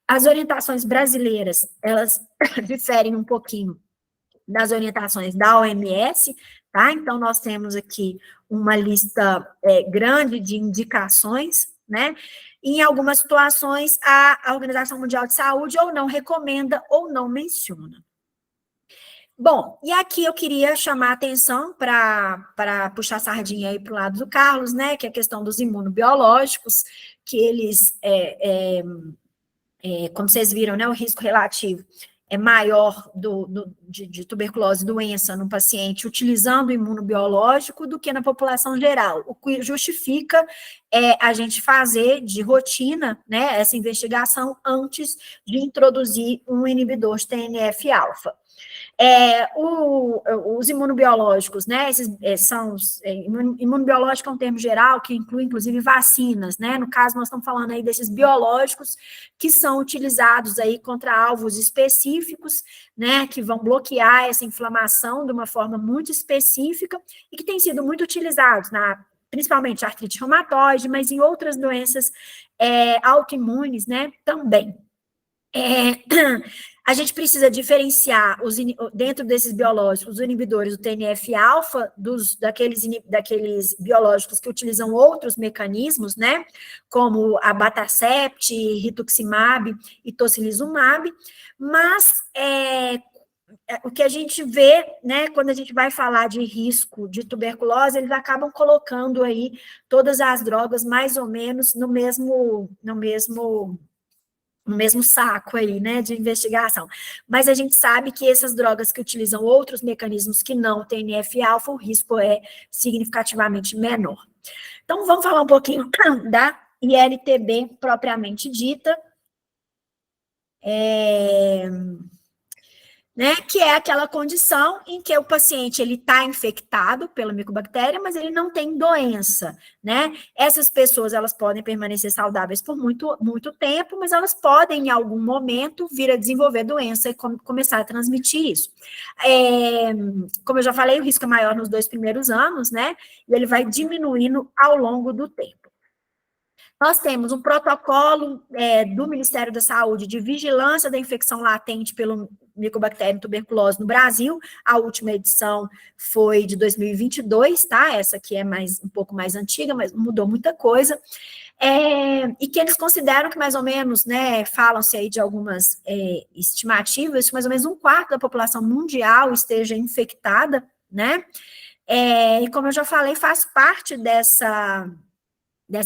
As orientações brasileiras, elas diferem um pouquinho das orientações da OMS, tá? Então, nós temos aqui uma lista grande de indicações, né? E em algumas situações, a Organização Mundial de Saúde ou não recomenda ou não menciona. Bom, e aqui eu queria chamar a atenção para puxar a sardinha aí para o lado do Carlos, né? Que é a questão dos imunobiológicos, que eles, como vocês viram, né? O risco relativo é maior de tuberculose, doença no paciente utilizando o imunobiológico do que na população geral, o que justifica a gente fazer de rotina, né, essa investigação antes de introduzir um inibidor de TNF-alfa. Os imunobiológicos, né, imunobiológico é um termo geral que inclui, inclusive, vacinas, né, no caso, nós estamos falando aí desses biológicos que são utilizados aí contra alvos específicos, né, que vão bloquear essa inflamação de uma forma muito específica e que têm sido muito utilizados principalmente artrite reumatoide, mas em outras doenças autoimunes, né, também. A gente precisa diferenciar, dentro desses biológicos, os inibidores do TNF-alfa, daqueles biológicos que utilizam outros mecanismos, né, como abatacept, rituximab e tocilizumab, mas o que a gente vê, né, quando a gente vai falar de risco de tuberculose, eles acabam colocando aí todas as drogas mais ou menos no mesmo saco aí, né, de investigação. Mas a gente sabe que essas drogas que utilizam outros mecanismos que não o TNF-alfa, o risco é significativamente menor. Então, vamos falar um pouquinho da ILTB propriamente dita, né, que é aquela condição em que o paciente ele está infectado pela micobactéria, mas ele não tem doença, né? Essas pessoas, elas podem permanecer saudáveis por muito, muito tempo, mas elas podem, em algum momento, vir a desenvolver doença e começar a transmitir isso. Como eu já falei, o risco é maior nos 2 primeiros anos, né? E ele vai diminuindo ao longo do tempo. Nós temos um protocolo do Ministério da Saúde de vigilância da infecção latente pelo Mycobacterium tuberculose no Brasil. A última edição foi de 2022, tá? Essa aqui é um pouco mais antiga, mas mudou muita coisa. E que eles consideram que mais ou menos, né, falam-se aí de algumas estimativas, que mais ou menos 1/4 da população mundial esteja infectada, né? E como eu já falei, faz parte dessa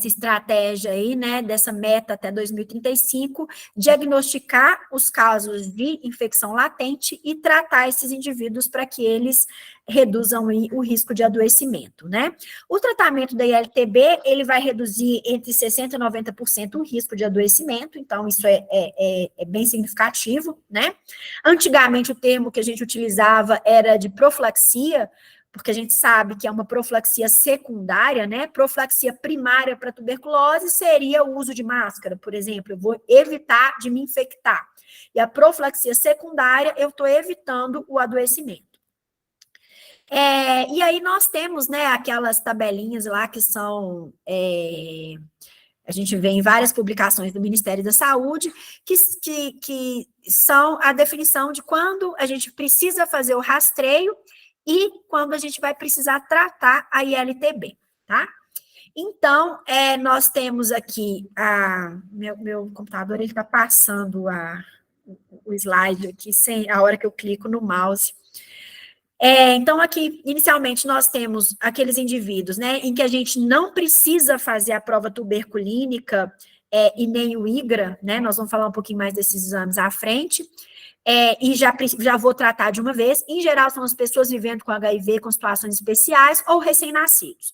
estratégia aí, né, dessa meta até 2035, diagnosticar os casos de infecção latente e tratar esses indivíduos para que eles reduzam aí o risco de adoecimento, né? O tratamento da ILTB, ele vai reduzir entre 60% e 90% o risco de adoecimento, então isso é bem significativo, né? Antigamente o termo que a gente utilizava era de profilaxia, porque a gente sabe que é uma profilaxia secundária, né? Profilaxia primária para tuberculose seria o uso de máscara, por exemplo, eu vou evitar de me infectar. E a profilaxia secundária, eu estou evitando o adoecimento. E aí nós temos, né, aquelas tabelinhas lá que são... a gente vê em várias publicações do Ministério da Saúde, que são a definição de quando a gente precisa fazer o rastreio e quando a gente vai precisar tratar a ILTB, tá? Então, nós temos aqui, meu computador, ele está passando o slide aqui, sem a hora que eu clico no mouse. Então, aqui, inicialmente, nós temos aqueles indivíduos, né, em que a gente não precisa fazer a prova tuberculínica e nem o IGRA, né, nós vamos falar um pouquinho mais desses exames à frente, e já vou tratar de uma vez. Em geral, são as pessoas vivendo com HIV, com situações especiais, ou recém-nascidos.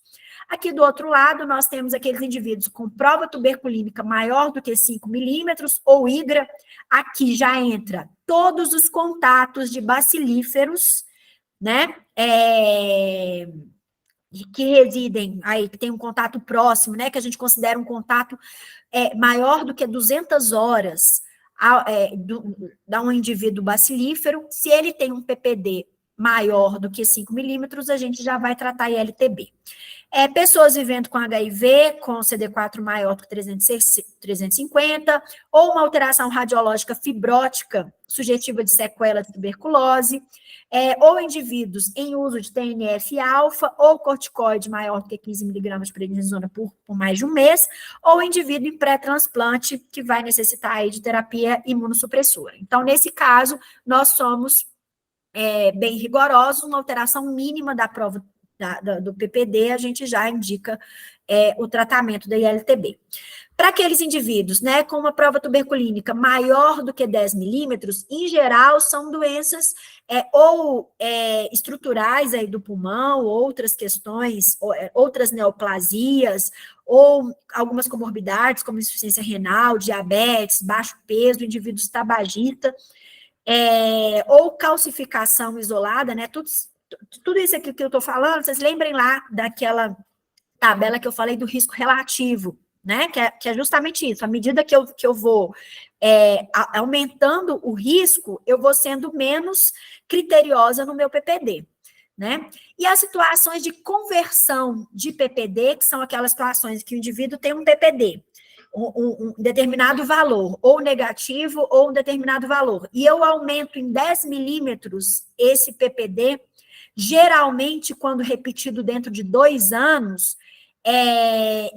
Aqui do outro lado, nós temos aqueles indivíduos com prova tuberculínica maior do que 5 milímetros, ou IGRA. Aqui já entra todos os contatos de bacilíferos, né, que residem aí, que tem um contato próximo, né, que a gente considera um contato maior do que 200 horas, dá um indivíduo bacilífero. Se ele tem um PPD maior do que 5 milímetros, a gente já vai tratar ILTB. Pessoas vivendo com HIV, com CD4 maior do que 350, ou uma alteração radiológica fibrótica sujetiva de sequela de tuberculose, ou indivíduos em uso de TNF-alfa, ou corticoide maior do que 15 miligramas de prednisona por mais de um mês, ou indivíduo em pré-transplante que vai necessitar aí de terapia imunossupressora. Então, nesse caso, nós somos bem rigorosos, uma alteração mínima da prova do PPD, a gente já indica o tratamento da ILTB. Para aqueles indivíduos, né, com uma prova tuberculínica maior do que 10 milímetros, em geral, são doenças estruturais aí do pulmão, outras questões, outras neoplasias, ou algumas comorbidades, como insuficiência renal, diabetes, baixo peso, indivíduos tabagita, ou calcificação isolada, né, tudo isso aqui que eu estou falando, vocês lembrem lá daquela tabela que eu falei do risco relativo, né? Que é justamente isso. À medida que eu vou aumentando o risco, eu vou sendo menos criteriosa no meu PPD, né? E as situações de conversão de PPD, que são aquelas situações que o indivíduo tem um PPD, um determinado valor, ou negativo, ou um determinado valor, e eu aumento em 10 milímetros esse PPD. Geralmente, quando repetido dentro de 2 anos,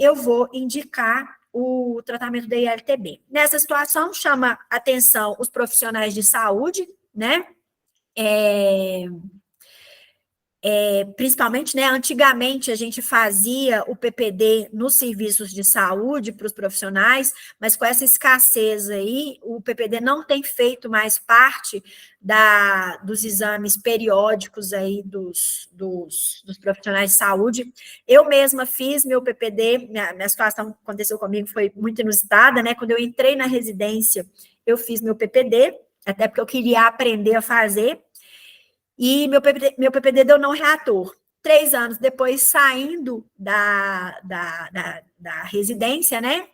eu vou indicar o tratamento da ILTB. Nessa situação, chama atenção os profissionais de saúde, né? Principalmente, né, antigamente a gente fazia o PPD nos serviços de saúde para os profissionais, mas com essa escassez aí, o PPD não tem feito mais parte dos exames periódicos aí dos profissionais de saúde. Eu mesma fiz meu PPD, minha situação que aconteceu comigo foi muito inusitada, né, quando eu entrei na residência, eu fiz meu PPD, até porque eu queria aprender a fazer, e meu PPD deu não reator. 3 anos depois, saindo da residência, né?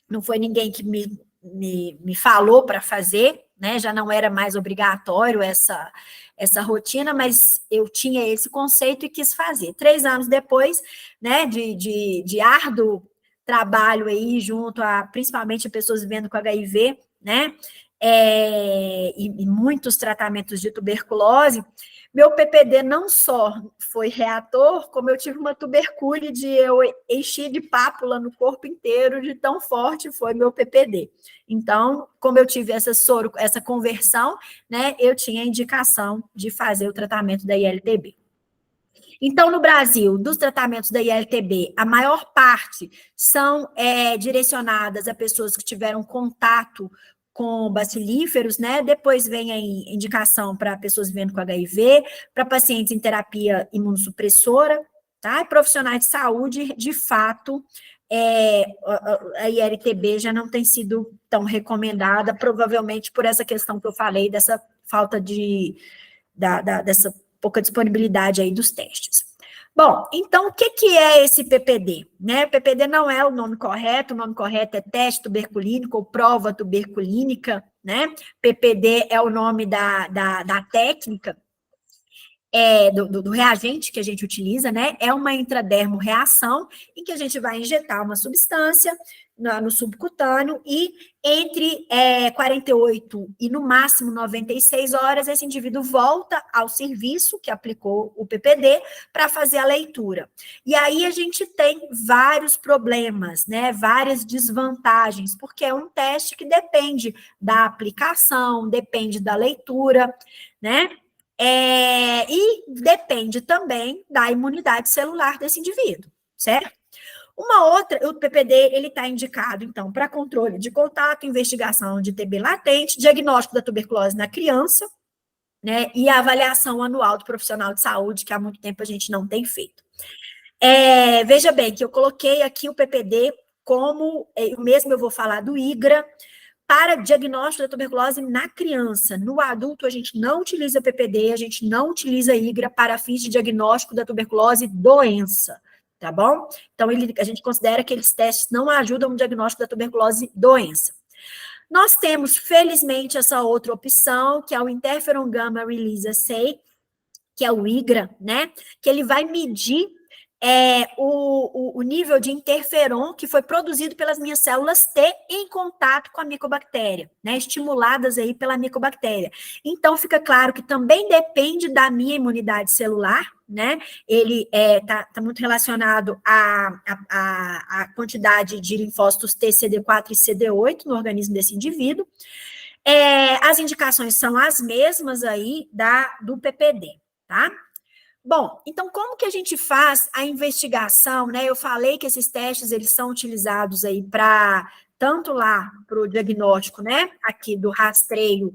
Não foi ninguém que me falou para fazer, né? Já não era mais obrigatório essa rotina, mas eu tinha esse conceito e quis fazer. 3 anos depois, né, de árduo trabalho aí junto a, principalmente, pessoas vivendo com HIV, né? E muitos tratamentos de tuberculose, meu PPD não só foi reator, como eu tive uma tuberculose eu enchi de pápula no corpo inteiro, de tão forte foi meu PPD. Então, como eu tive essa conversão, né, eu tinha a indicação de fazer o tratamento da ILTB. Então, no Brasil, dos tratamentos da ILTB, a maior parte são direcionadas a pessoas que tiveram contato com bacilíferos, né? Depois vem a indicação para pessoas vivendo com HIV, para pacientes em terapia imunossupressora, tá? Profissionais de saúde, de fato, a ILTB já não tem sido tão recomendada, provavelmente por essa questão que eu falei, dessa falta dessa pouca disponibilidade aí dos testes. Bom, então, o que é esse PPD? Né? PPD não é o nome correto é teste tuberculínico ou prova tuberculínica, né? PPD é o nome da técnica, do reagente que a gente utiliza, né? É uma intradermo-reação em que a gente vai injetar uma substância no subcutâneo e entre 48 e no máximo 96 horas esse indivíduo volta ao serviço que aplicou o PPD para fazer a leitura. E aí a gente tem vários problemas, né? Várias desvantagens, porque é um teste que depende da aplicação, depende da leitura, né? E depende também da imunidade celular desse indivíduo, certo? Uma outra, o PPD, ele está indicado, então, para controle de contato, investigação de TB latente, diagnóstico da tuberculose na criança, né, e a avaliação anual do profissional de saúde, que há muito tempo a gente não tem feito. Veja bem que eu coloquei aqui o PPD como, mesmo eu vou falar do IGRA, para diagnóstico da tuberculose na criança. No adulto, a gente não utiliza PPD, a gente não utiliza IGRA para fins de diagnóstico da tuberculose doença, tá bom? Então, a gente considera que aqueles testes não ajudam no diagnóstico da tuberculose doença. Nós temos, felizmente, essa outra opção, que é o Interferon Gamma Release Assay, que é o IGRA, né? Que ele vai medir o nível de interferon que foi produzido pelas minhas células T em contato com a micobactéria, né? Estimuladas aí pela micobactéria. Então, fica claro que também depende da minha imunidade celular, né? Ele tá muito relacionado à quantidade de linfócitos T, CD4 e CD8 no organismo desse indivíduo. As indicações são as mesmas aí do PPD, tá? Bom, então como que a gente faz a investigação, né? Eu falei que esses testes, eles são utilizados aí tanto lá para o diagnóstico, né? Aqui do rastreio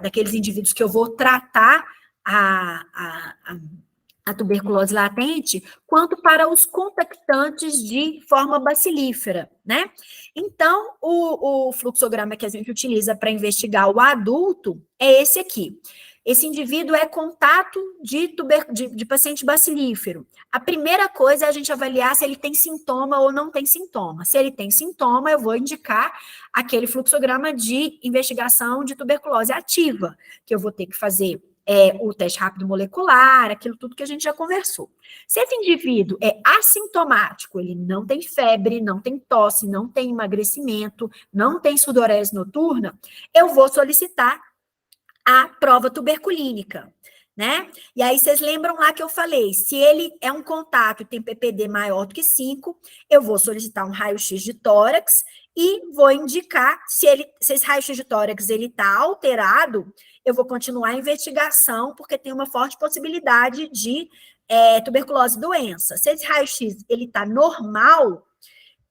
daqueles indivíduos que eu vou tratar a tuberculose latente, quanto para os contactantes de forma bacilífera, né? Então, o fluxograma que a gente utiliza para investigar o adulto é esse aqui. Esse indivíduo é contato de paciente bacilífero. A primeira coisa é a gente avaliar se ele tem sintoma ou não tem sintoma. Se ele tem sintoma, eu vou indicar aquele fluxograma de investigação de tuberculose ativa, que eu vou ter que fazer o teste rápido molecular, aquilo tudo que a gente já conversou. Se esse indivíduo é assintomático, ele não tem febre, não tem tosse, não tem emagrecimento, não tem sudorese noturna, eu vou solicitar a prova tuberculínica, né? E aí, vocês lembram lá que eu falei, se ele é um contato e tem PPD maior do que 5, eu vou solicitar um raio-x de tórax e vou indicar, se esse raio-x de tórax está alterado, eu vou continuar a investigação, porque tem uma forte possibilidade de tuberculose doença. Se esse raio-x está normal,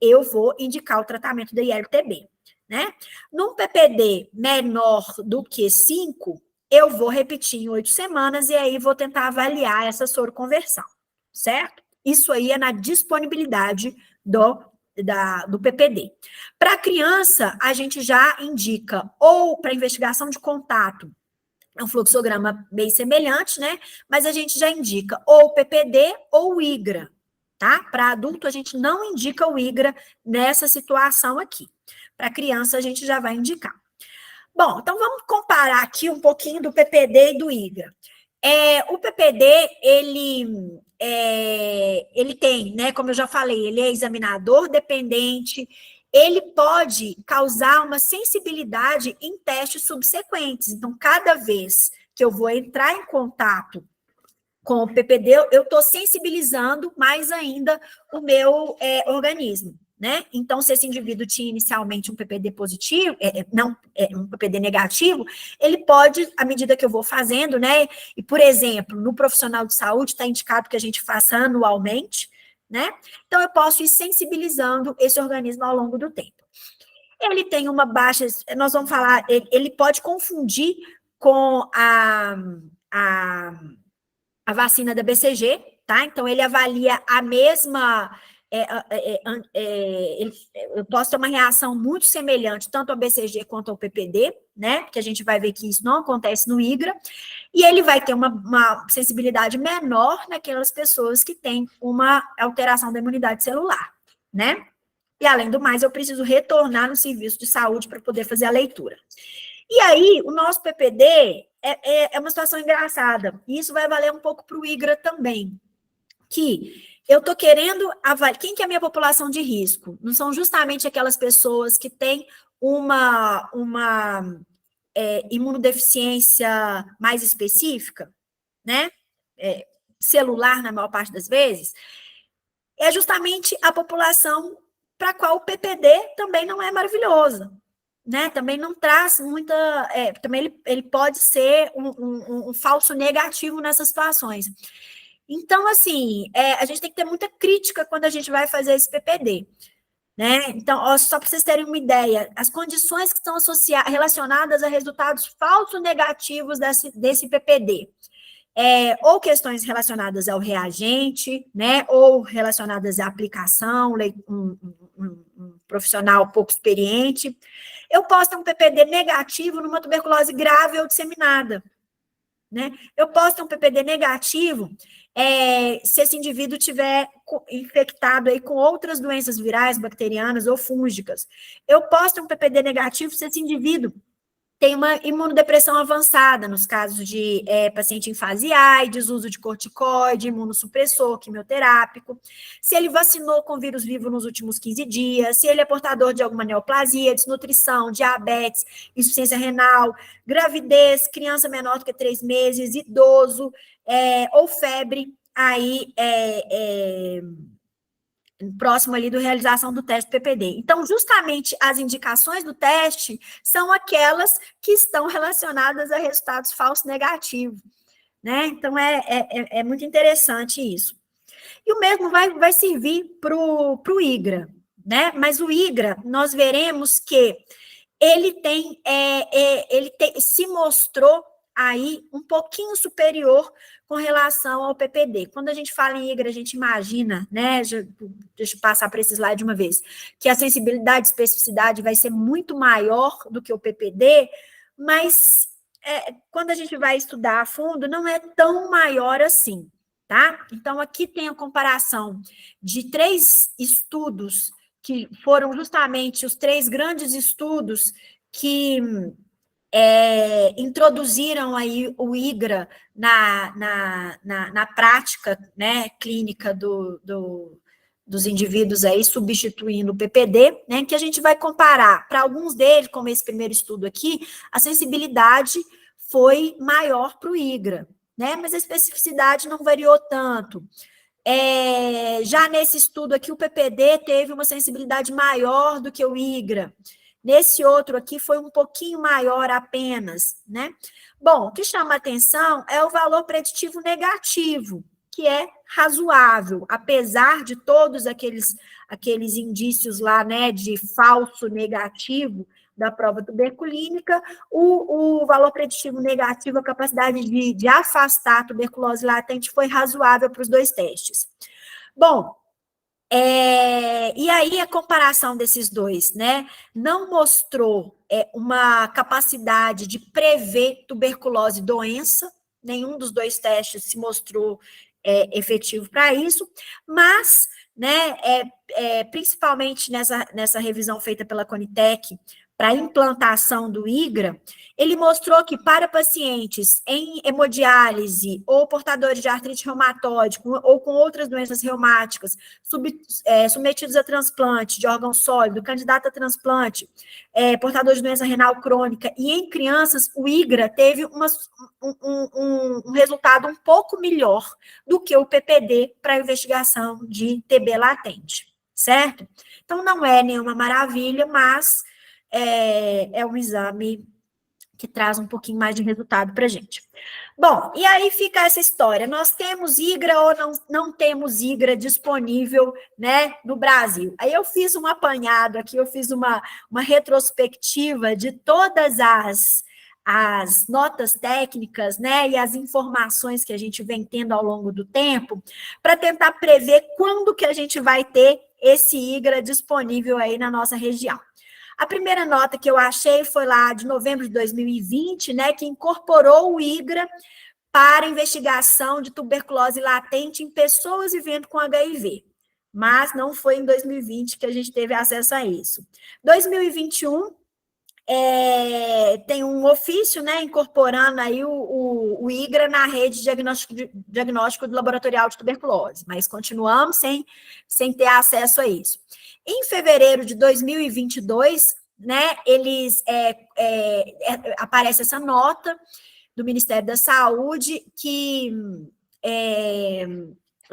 eu vou indicar o tratamento da ILTB. Né? Num PPD menor do que 5, eu vou repetir em 8 semanas e aí vou tentar avaliar essa soroconversão, certo? Isso aí é na disponibilidade do PPD. Para criança, a gente já indica, ou para investigação de contato, é um fluxograma bem semelhante, né? Mas a gente já indica ou o PPD ou o IGRA, tá? Para adulto, a gente não indica o IGRA nessa situação aqui. Para criança, a gente já vai indicar. Bom, então vamos comparar aqui um pouquinho do PPD e do IGRA. O PPD, ele tem, né, como eu já falei, ele é examinador dependente, ele pode causar uma sensibilidade em testes subsequentes. Então, cada vez que eu vou entrar em contato com o PPD, eu estou sensibilizando mais ainda o meu organismo. Né? Então, se esse indivíduo tinha inicialmente um PPD positivo, um PPD negativo, ele pode, à medida que eu vou fazendo, né? E, por exemplo, no profissional de saúde está indicado que a gente faça anualmente, né? Então, eu posso ir sensibilizando esse organismo ao longo do tempo. Ele tem uma baixa, nós vamos falar, ele pode confundir com a vacina da BCG, tá? Então, ele avalia a mesma... eu posso ter uma reação muito semelhante, tanto ao BCG quanto ao PPD, né? Porque a gente vai ver que isso não acontece no IGRA, e ele vai ter uma sensibilidade menor naquelas pessoas que têm uma alteração da imunidade celular, né? E, além do mais, eu preciso retornar no serviço de saúde para poder fazer a leitura. E aí, o nosso PPD é uma situação engraçada, e isso vai valer um pouco para o IGRA também, que eu estou querendo avaliar quem que é a minha população de risco. Não são justamente aquelas pessoas que têm uma imunodeficiência mais específica, né? Celular, na maior parte das vezes. É justamente a população para a qual o PPD também não é maravilhoso, né? Também não traz muita... também ele pode ser um falso negativo nessas situações. Então, assim, a gente tem que ter muita crítica quando a gente vai fazer esse PPD, né? Então, só para vocês terem uma ideia, as condições que estão relacionadas a resultados falsos negativos desse PPD, ou questões relacionadas ao reagente, né? Ou relacionadas à aplicação, um profissional pouco experiente. Eu posso ter um PPD negativo numa tuberculose grave ou disseminada, né? Eu posso ter um PPD negativo se esse indivíduo tiver infectado aí com outras doenças virais, bacterianas ou fúngicas. Eu posso ter um PPD negativo se esse indivíduo tem uma imunodepressão avançada, nos casos de paciente em fase AIDS, uso de corticoide, imunossupressor, quimioterápico, se ele vacinou com vírus vivo nos últimos 15 dias, se ele é portador de alguma neoplasia, desnutrição, diabetes, insuficiência renal, gravidez, criança menor do que 3 meses, idoso, ou febre, aí próximo ali da realização do teste PPD. Então, justamente as indicações do teste são aquelas que estão relacionadas a resultados falsos negativos, né? Então, é muito interessante isso. E o mesmo vai servir para o IGRA, né? Mas o IGRA, nós veremos que ele se mostrou aí um pouquinho superior com relação ao PPD. Quando a gente fala em IGRA, a gente imagina, né, deixa eu passar para esse slide uma vez, que a sensibilidade e especificidade vai ser muito maior do que o PPD, mas quando a gente vai estudar a fundo, não é tão maior assim, tá? Então, aqui tem a comparação de 3 estudos, que foram justamente os 3 grandes estudos que introduziram aí o IGRA na prática, né, clínica dos indivíduos aí, substituindo o PPD, né, que a gente vai comparar. Para alguns deles, como esse primeiro estudo aqui, a sensibilidade foi maior para o IGRA, né, mas a especificidade não variou tanto. Já nesse estudo aqui, o PPD teve uma sensibilidade maior do que o IGRA. Nesse outro aqui foi um pouquinho maior apenas, né? Bom, o que chama atenção é o valor preditivo negativo, que é razoável, apesar de todos aqueles indícios lá, né, de falso negativo da prova tuberculínica, o valor preditivo negativo, a capacidade de afastar a tuberculose latente foi razoável para os 2 testes. Bom, e aí a comparação desses 2, né, não mostrou uma capacidade de prever tuberculose doença, nenhum dos 2 testes se mostrou efetivo para isso, mas, né, principalmente nessa revisão feita pela Conitec, para a implantação do IGRA, ele mostrou que para pacientes em hemodiálise ou portadores de artrite reumatoide ou com outras doenças reumáticas submetidos a transplante de órgão sólido, candidato a transplante, portador de doença renal crônica, e em crianças, o IGRA teve um resultado um pouco melhor do que o PPD para a investigação de TB latente, certo? Então, não é nenhuma maravilha, mas é um exame que traz um pouquinho mais de resultado para a gente. Bom, e aí fica essa história, nós temos IGRA ou não temos IGRA disponível, né, no Brasil? Aí eu fiz um apanhado aqui, eu fiz uma retrospectiva de todas as notas técnicas, né, e as informações que a gente vem tendo ao longo do tempo, para tentar prever quando que a gente vai ter esse IGRA disponível aí na nossa região. A primeira nota que eu achei foi lá de novembro de 2020, né, que incorporou o IGRA para investigação de tuberculose latente em pessoas vivendo com HIV. Mas não foi em 2020 que a gente teve acesso a isso. 2021, tem um ofício, né, incorporando aí o IGRA na rede de diagnóstico laboratorial de tuberculose, mas continuamos sem ter acesso a isso. Em fevereiro de 2022, né, aparece essa nota do Ministério da Saúde que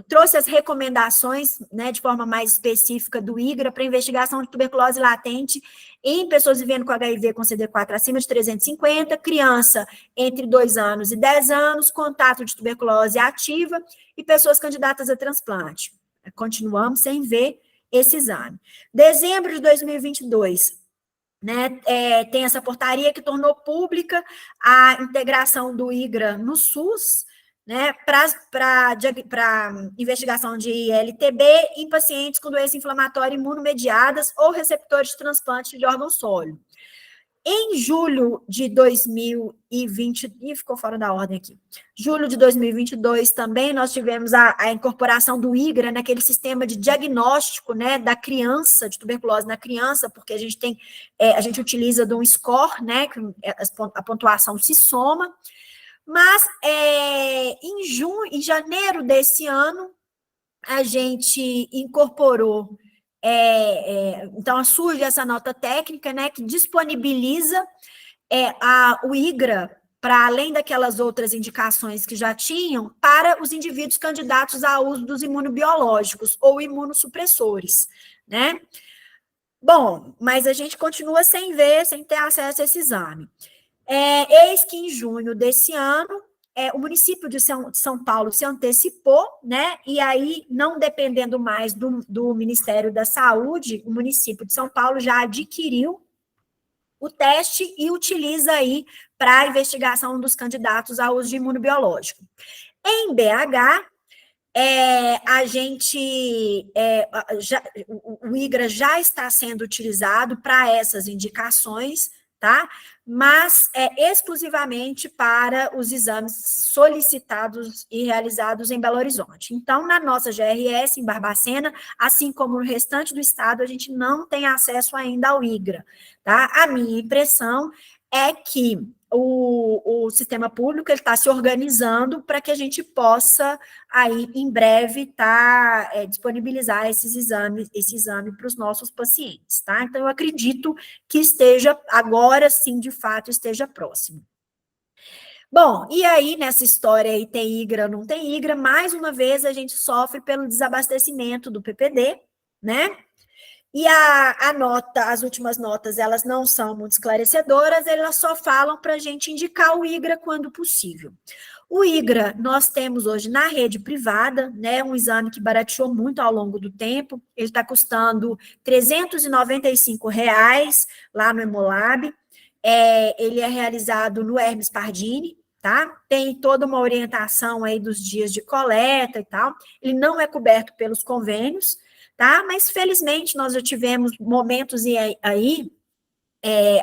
trouxe as recomendações, né, de forma mais específica do IGRA para investigação de tuberculose latente em pessoas vivendo com HIV com CD4 acima de 350, criança entre 2 anos e 10 anos, contato de tuberculose ativa e pessoas candidatas a transplante. Continuamos sem ver esse exame. Dezembro de 2022, né, tem essa portaria que tornou pública a integração do IGRA no SUS, né, para investigação de ILTB em pacientes com doença inflamatória imunomediadas ou receptores de transplante de órgão sólido. Em julho de 2020, ficou fora da ordem aqui, julho de 2022 também nós tivemos a incorporação do IGRA, naquele sistema de diagnóstico, né, da criança, de tuberculose na criança, porque a gente utiliza de um score, né, que a pontuação se soma, mas em janeiro desse ano, a gente incorporou. Então, surge essa nota técnica, né, que disponibiliza o IGRA, para além daquelas outras indicações que já tinham, para os indivíduos candidatos ao uso dos imunobiológicos ou imunossupressores, né? Bom, mas a gente continua sem ter acesso a esse exame. Eis que em junho desse ano, o município de São Paulo se antecipou, né? E aí, não dependendo mais do Ministério da Saúde, o município de São Paulo já adquiriu o teste e utiliza aí para a investigação dos candidatos ao uso de imunobiológico. Em BH, o IGRA já está sendo utilizado para essas indicações, tá? Mas exclusivamente para os exames solicitados e realizados em Belo Horizonte. Então, na nossa GRS, em Barbacena, assim como no restante do estado, a gente não tem acesso ainda ao IGRA, tá? A minha impressão é que o sistema público está se organizando para que a gente possa, aí, em breve, disponibilizar esse exame para os nossos pacientes, tá? Então, eu acredito que esteja, agora sim, de fato, esteja próximo. Bom, e aí, nessa história aí, tem IGRA ou não tem IGRA, mais uma vez, a gente sofre pelo desabastecimento do PPD, né? E as últimas notas, elas não são muito esclarecedoras, elas só falam para a gente indicar o IGRA quando possível. O IGRA, nós temos hoje na rede privada, né, um exame que barateou muito ao longo do tempo, ele está custando R$ 395,00 lá no Hemolab, ele é realizado no Hermes Pardini, tá? Tem toda uma orientação aí dos dias de coleta e tal, ele não é coberto pelos convênios, tá? Mas, felizmente, nós já tivemos momentos aí,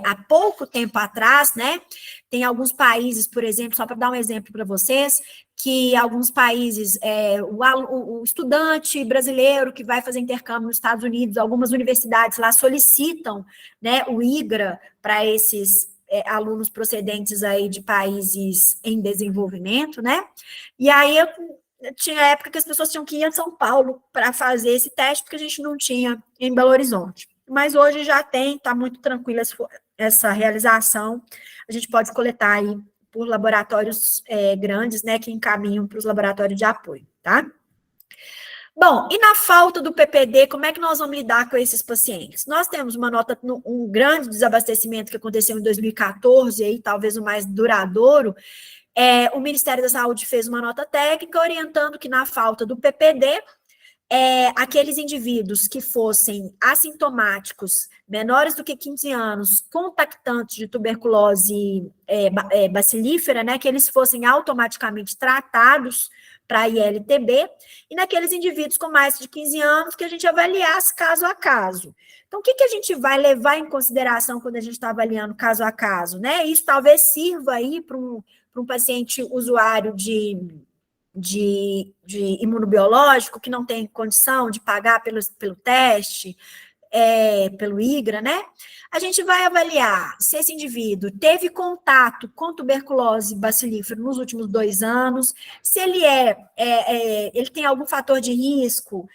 há pouco tempo atrás, né? Tem alguns países, por exemplo, só para dar um exemplo para vocês, que alguns países, o estudante brasileiro que vai fazer intercâmbio nos Estados Unidos, algumas universidades lá solicitam, né, o IGRA para esses alunos procedentes aí de países em desenvolvimento, né? E aí tinha época que as pessoas tinham que ir a São Paulo para fazer esse teste, porque a gente não tinha em Belo Horizonte. Mas hoje já tem, está muito tranquila essa realização. A gente pode coletar aí por laboratórios grandes, né, que encaminham para os laboratórios de apoio, tá? Bom, e na falta do PPD, como é que nós vamos lidar com esses pacientes? Nós temos um grande desabastecimento que aconteceu em 2014, aí, talvez o mais duradouro. O Ministério da Saúde fez uma nota técnica orientando que na falta do PPD, aqueles indivíduos que fossem assintomáticos, menores do que 15 anos, contactantes de tuberculose bacilífera, né, que eles fossem automaticamente tratados para ILTB, e naqueles indivíduos com mais de 15 anos, que a gente avaliasse caso a caso. Então, o que a gente vai levar em consideração quando a gente está avaliando caso a caso, né? Isso talvez sirva aí para um paciente usuário de imunobiológico que não tem condição de pagar pelo teste, pelo IGRA, né? A gente vai avaliar se esse indivíduo teve contato com tuberculose bacilífera nos últimos 2 anos, se ele ele tem algum fator de risco,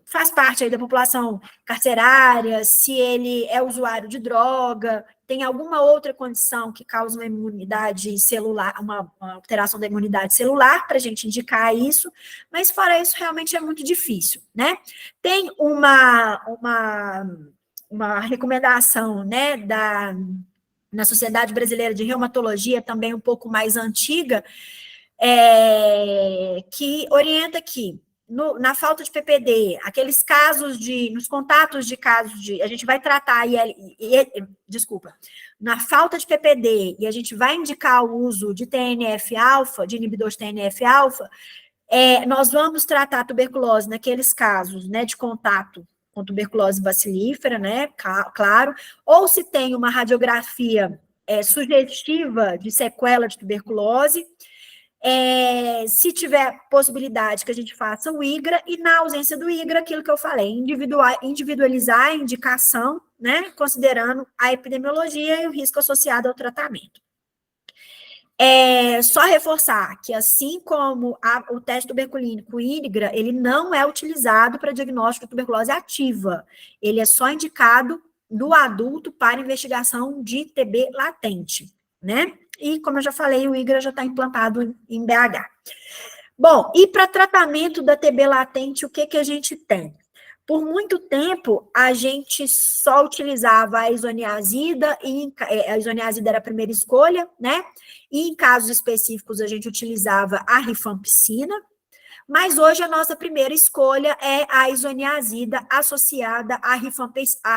faz parte aí da população carcerária, se ele é usuário de droga, tem alguma outra condição que causa uma imunidade celular, uma alteração da imunidade celular, para a gente indicar isso, mas fora isso, realmente é muito difícil, né? Tem uma recomendação, né, na Sociedade Brasileira de Reumatologia, também um pouco mais antiga, que orienta que na falta de PPD, aqueles casos nos contatos de casos de, a gente vai tratar, na falta de PPD, e a gente vai indicar o uso de TNF-alfa, de inibidor de TNF-alfa, nós vamos tratar a tuberculose naqueles casos, né, de contato com tuberculose bacilífera, né, claro, ou se tem uma radiografia sugestiva de sequela de tuberculose, se tiver possibilidade que a gente faça o IGRA, e na ausência do IGRA, aquilo que eu falei, individualizar a indicação, né, considerando a epidemiologia e o risco associado ao tratamento. Só reforçar que, assim como o teste tuberculínico IGRA, ele não é utilizado para diagnóstico de tuberculose ativa, ele é só indicado do adulto para investigação de TB latente, né? E, como eu já falei, o IGRA já está implantado em BH. Bom, e para tratamento da TB latente, o que a gente tem? Por muito tempo, a gente só utilizava a isoniazida, e a isoniazida era a primeira escolha, né? E em casos específicos, a gente utilizava a rifampicina, mas hoje a nossa primeira escolha é a isoniazida associada à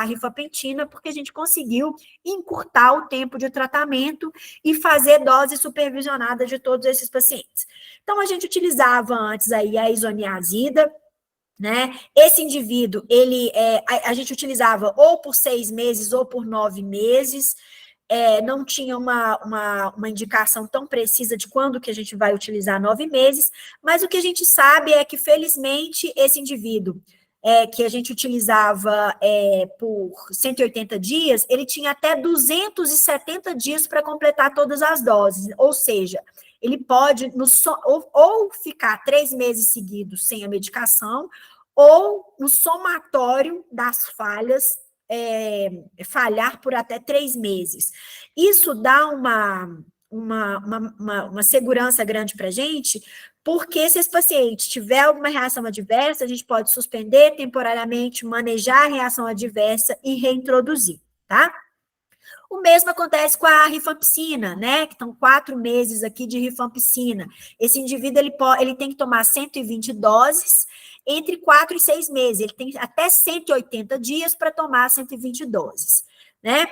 rifampicina, porque a gente conseguiu encurtar o tempo de tratamento e fazer dose supervisionada de todos esses pacientes. Então, a gente utilizava antes aí a isoniazida, né? Esse indivíduo, a gente utilizava ou por 6 meses ou por 9 meses, não tinha uma indicação tão precisa de quando que a gente vai utilizar 9 meses, mas o que a gente sabe é que, felizmente, esse indivíduo que a gente utilizava por 180 dias, ele tinha até 270 dias para completar todas as doses, ou seja, ele pode ou ficar 3 meses seguidos sem a medicação, ou no somatório das falhas, falhar por até 3 meses. Isso dá uma segurança grande para a gente, porque se esse paciente tiver alguma reação adversa, a gente pode suspender temporariamente, manejar a reação adversa e reintroduzir, tá? O mesmo acontece com a rifampicina, né? Que estão 4 meses aqui de rifampicina. Esse indivíduo, ele tem que tomar 120 doses entre 4 e 6 meses. Ele tem até 180 dias para tomar 120 doses, né?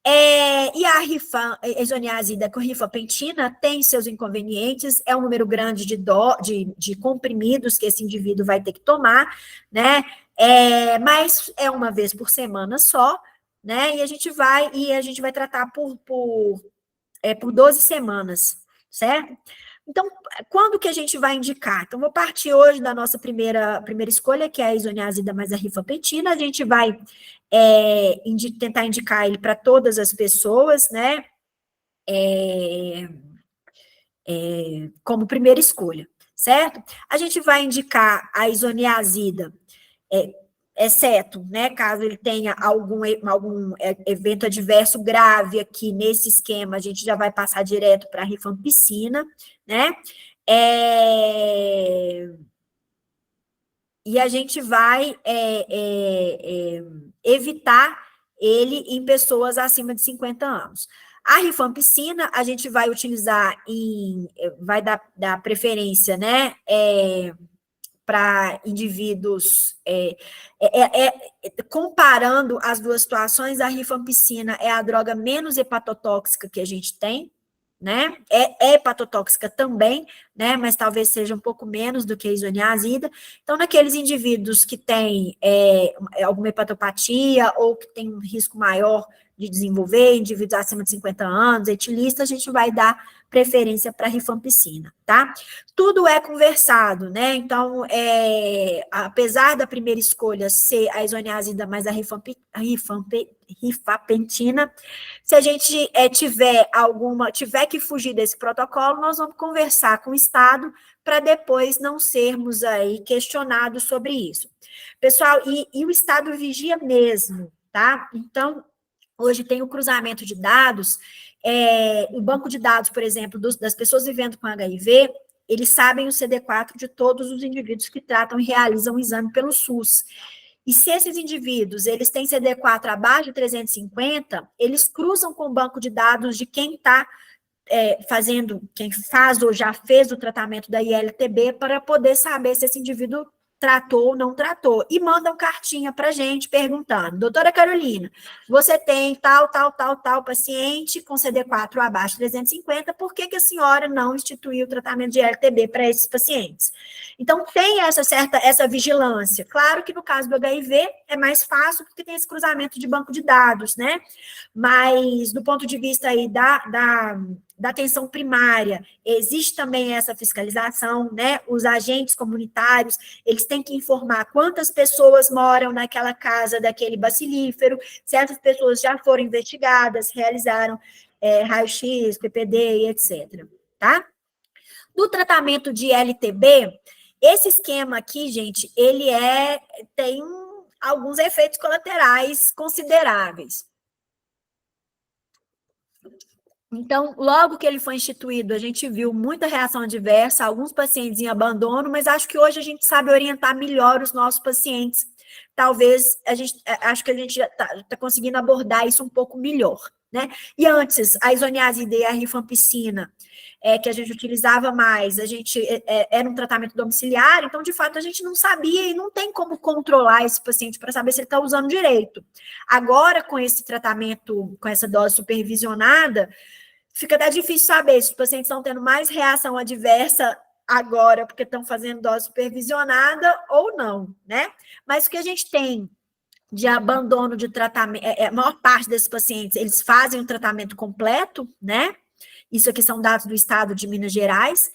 E a isoniazida com rifampicina tem seus inconvenientes, é um número grande de comprimidos que esse indivíduo vai ter que tomar, né? Mas é uma vez por semana só, né? E a gente vai tratar por 12 semanas, certo? Então, quando que a gente vai indicar? Então, vou partir hoje da nossa primeira escolha, que é a isoniazida mais a rifampicina. A gente vai tentar indicar ele para todas as pessoas, né? Como primeira escolha, certo? A gente vai indicar a isoniazida, exceto, né, caso ele tenha algum evento adverso grave aqui nesse esquema, a gente já vai passar direto para a rifampicina, né? E a gente vai evitar ele em pessoas acima de 50 anos. A rifampicina, a gente vai utilizar vai dar preferência, né, para indivíduos, comparando as duas situações, a rifampicina é a droga menos hepatotóxica que a gente tem, né? É hepatotóxica também, né? Mas talvez seja um pouco menos do que a isoniazida. Então, naqueles indivíduos que têm alguma hepatopatia ou que tem um risco maior de desenvolver, indivíduos acima de 50 anos, etilistas, a gente vai dar preferência para a rifampicina, tá? Tudo é conversado, né? Então, apesar da primeira escolha ser a isoniazida mais a rifapentina, se a gente tiver que fugir desse protocolo, nós vamos conversar com o Estado para depois não sermos aí questionados sobre isso. Pessoal, e o Estado vigia mesmo, tá? Então, hoje tem o cruzamento de dados, o banco de dados, por exemplo, das pessoas vivendo com HIV, eles sabem o CD4 de todos os indivíduos que tratam e realizam o exame pelo SUS. E se esses indivíduos, eles têm CD4 abaixo de 350, eles cruzam com o banco de dados de quem está quem faz ou já fez o tratamento da ILTB para poder saber se esse indivíduo tratou ou não tratou, e mandam cartinha para a gente perguntando, doutora Carolina, você tem tal paciente com CD4 abaixo de 350, por que a senhora não instituiu o tratamento de LTB para esses pacientes? Então, tem essa vigilância. Claro que no caso do HIV é mais fácil, porque tem esse cruzamento de banco de dados, né? Mas, do ponto de vista aí da atenção primária, existe também essa fiscalização, né? Os agentes comunitários, eles têm que informar quantas pessoas moram naquela casa daquele bacilífero, se essas pessoas já foram investigadas, realizaram raio-x, PPD, etc. Tá? Do tratamento de LTB, esse esquema aqui, gente, ele tem alguns efeitos colaterais consideráveis. Então, logo que ele foi instituído, a gente viu muita reação adversa, alguns pacientes em abandono, mas acho que hoje a gente sabe orientar melhor os nossos pacientes. Talvez, acho que a gente já está conseguindo abordar isso um pouco melhor, né? E antes, a isoniazida e a rifampicina, que a gente utilizava mais, era um tratamento domiciliar, então, de fato, a gente não sabia e não tem como controlar esse paciente para saber se ele está usando direito. Agora, com esse tratamento, com essa dose supervisionada, fica até difícil saber se os pacientes estão tendo mais reação adversa agora, porque estão fazendo dose supervisionada ou não, né? Mas o que a gente tem de abandono de tratamento, a maior parte desses pacientes, eles fazem o tratamento completo, né? Isso aqui são dados do estado de Minas Gerais.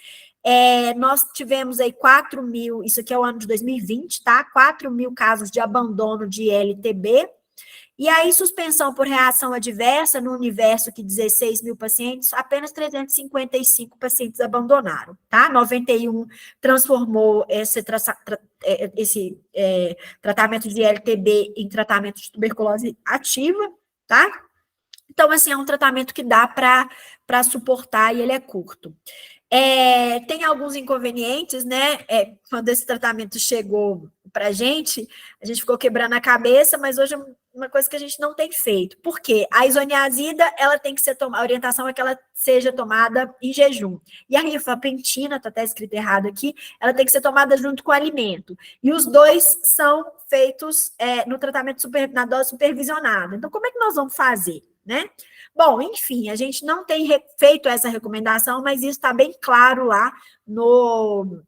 Nós tivemos aí 4.000, isso aqui é o ano de 2020, tá? 4.000 casos de abandono de LTB. E aí, suspensão por reação adversa, no universo de 16.000 pacientes, apenas 355 pacientes abandonaram, tá? 91 transformou esse tratamento de LTB em tratamento de tuberculose ativa, tá? Então, assim, é um tratamento que dá para suportar e ele é curto. Tem alguns inconvenientes, né? Quando esse tratamento chegou para a gente ficou quebrando a cabeça, mas hoje é uma coisa que a gente não tem feito. Por quê? A isoniazida, ela tem que ser tomada, a orientação é que ela seja tomada em jejum. E a rifampicina, está até escrito errado aqui, ela tem que ser tomada junto com o alimento. E os dois são feitos no tratamento na dose supervisionada. Então, como é que nós vamos fazer, né? Bom, enfim, a gente não tem feito essa recomendação, mas isso está bem claro lá no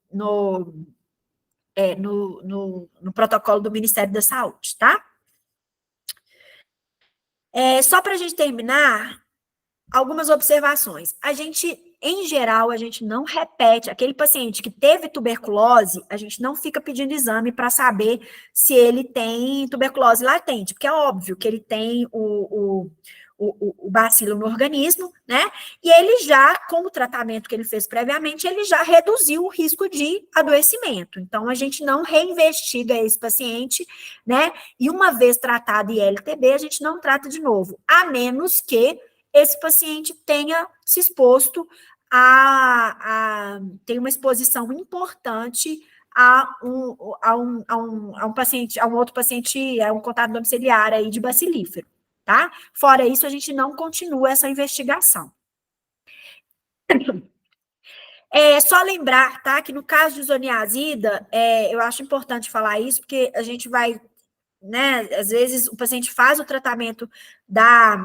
protocolo do Ministério da Saúde, tá? Só para a gente terminar, algumas observações. Em geral, a gente não repete, aquele paciente que teve tuberculose, a gente não fica pedindo exame para saber se ele tem tuberculose latente, porque é óbvio que ele tem o bacilo no organismo, né? E ele já, com o tratamento que ele fez previamente, ele já reduziu o risco de adoecimento. Então, a gente não reinvestiga esse paciente, né? E uma vez tratado ILTB, a gente não trata de novo, a menos que esse paciente tenha se exposto tem uma exposição importante a um paciente, a um outro paciente, a um contato domiciliar aí de bacilífero. Tá? Fora isso, a gente não continua essa investigação. Só lembrar, tá, que no caso de isoniazida, eu acho importante falar isso, porque a gente vai, né, às vezes o paciente faz o tratamento da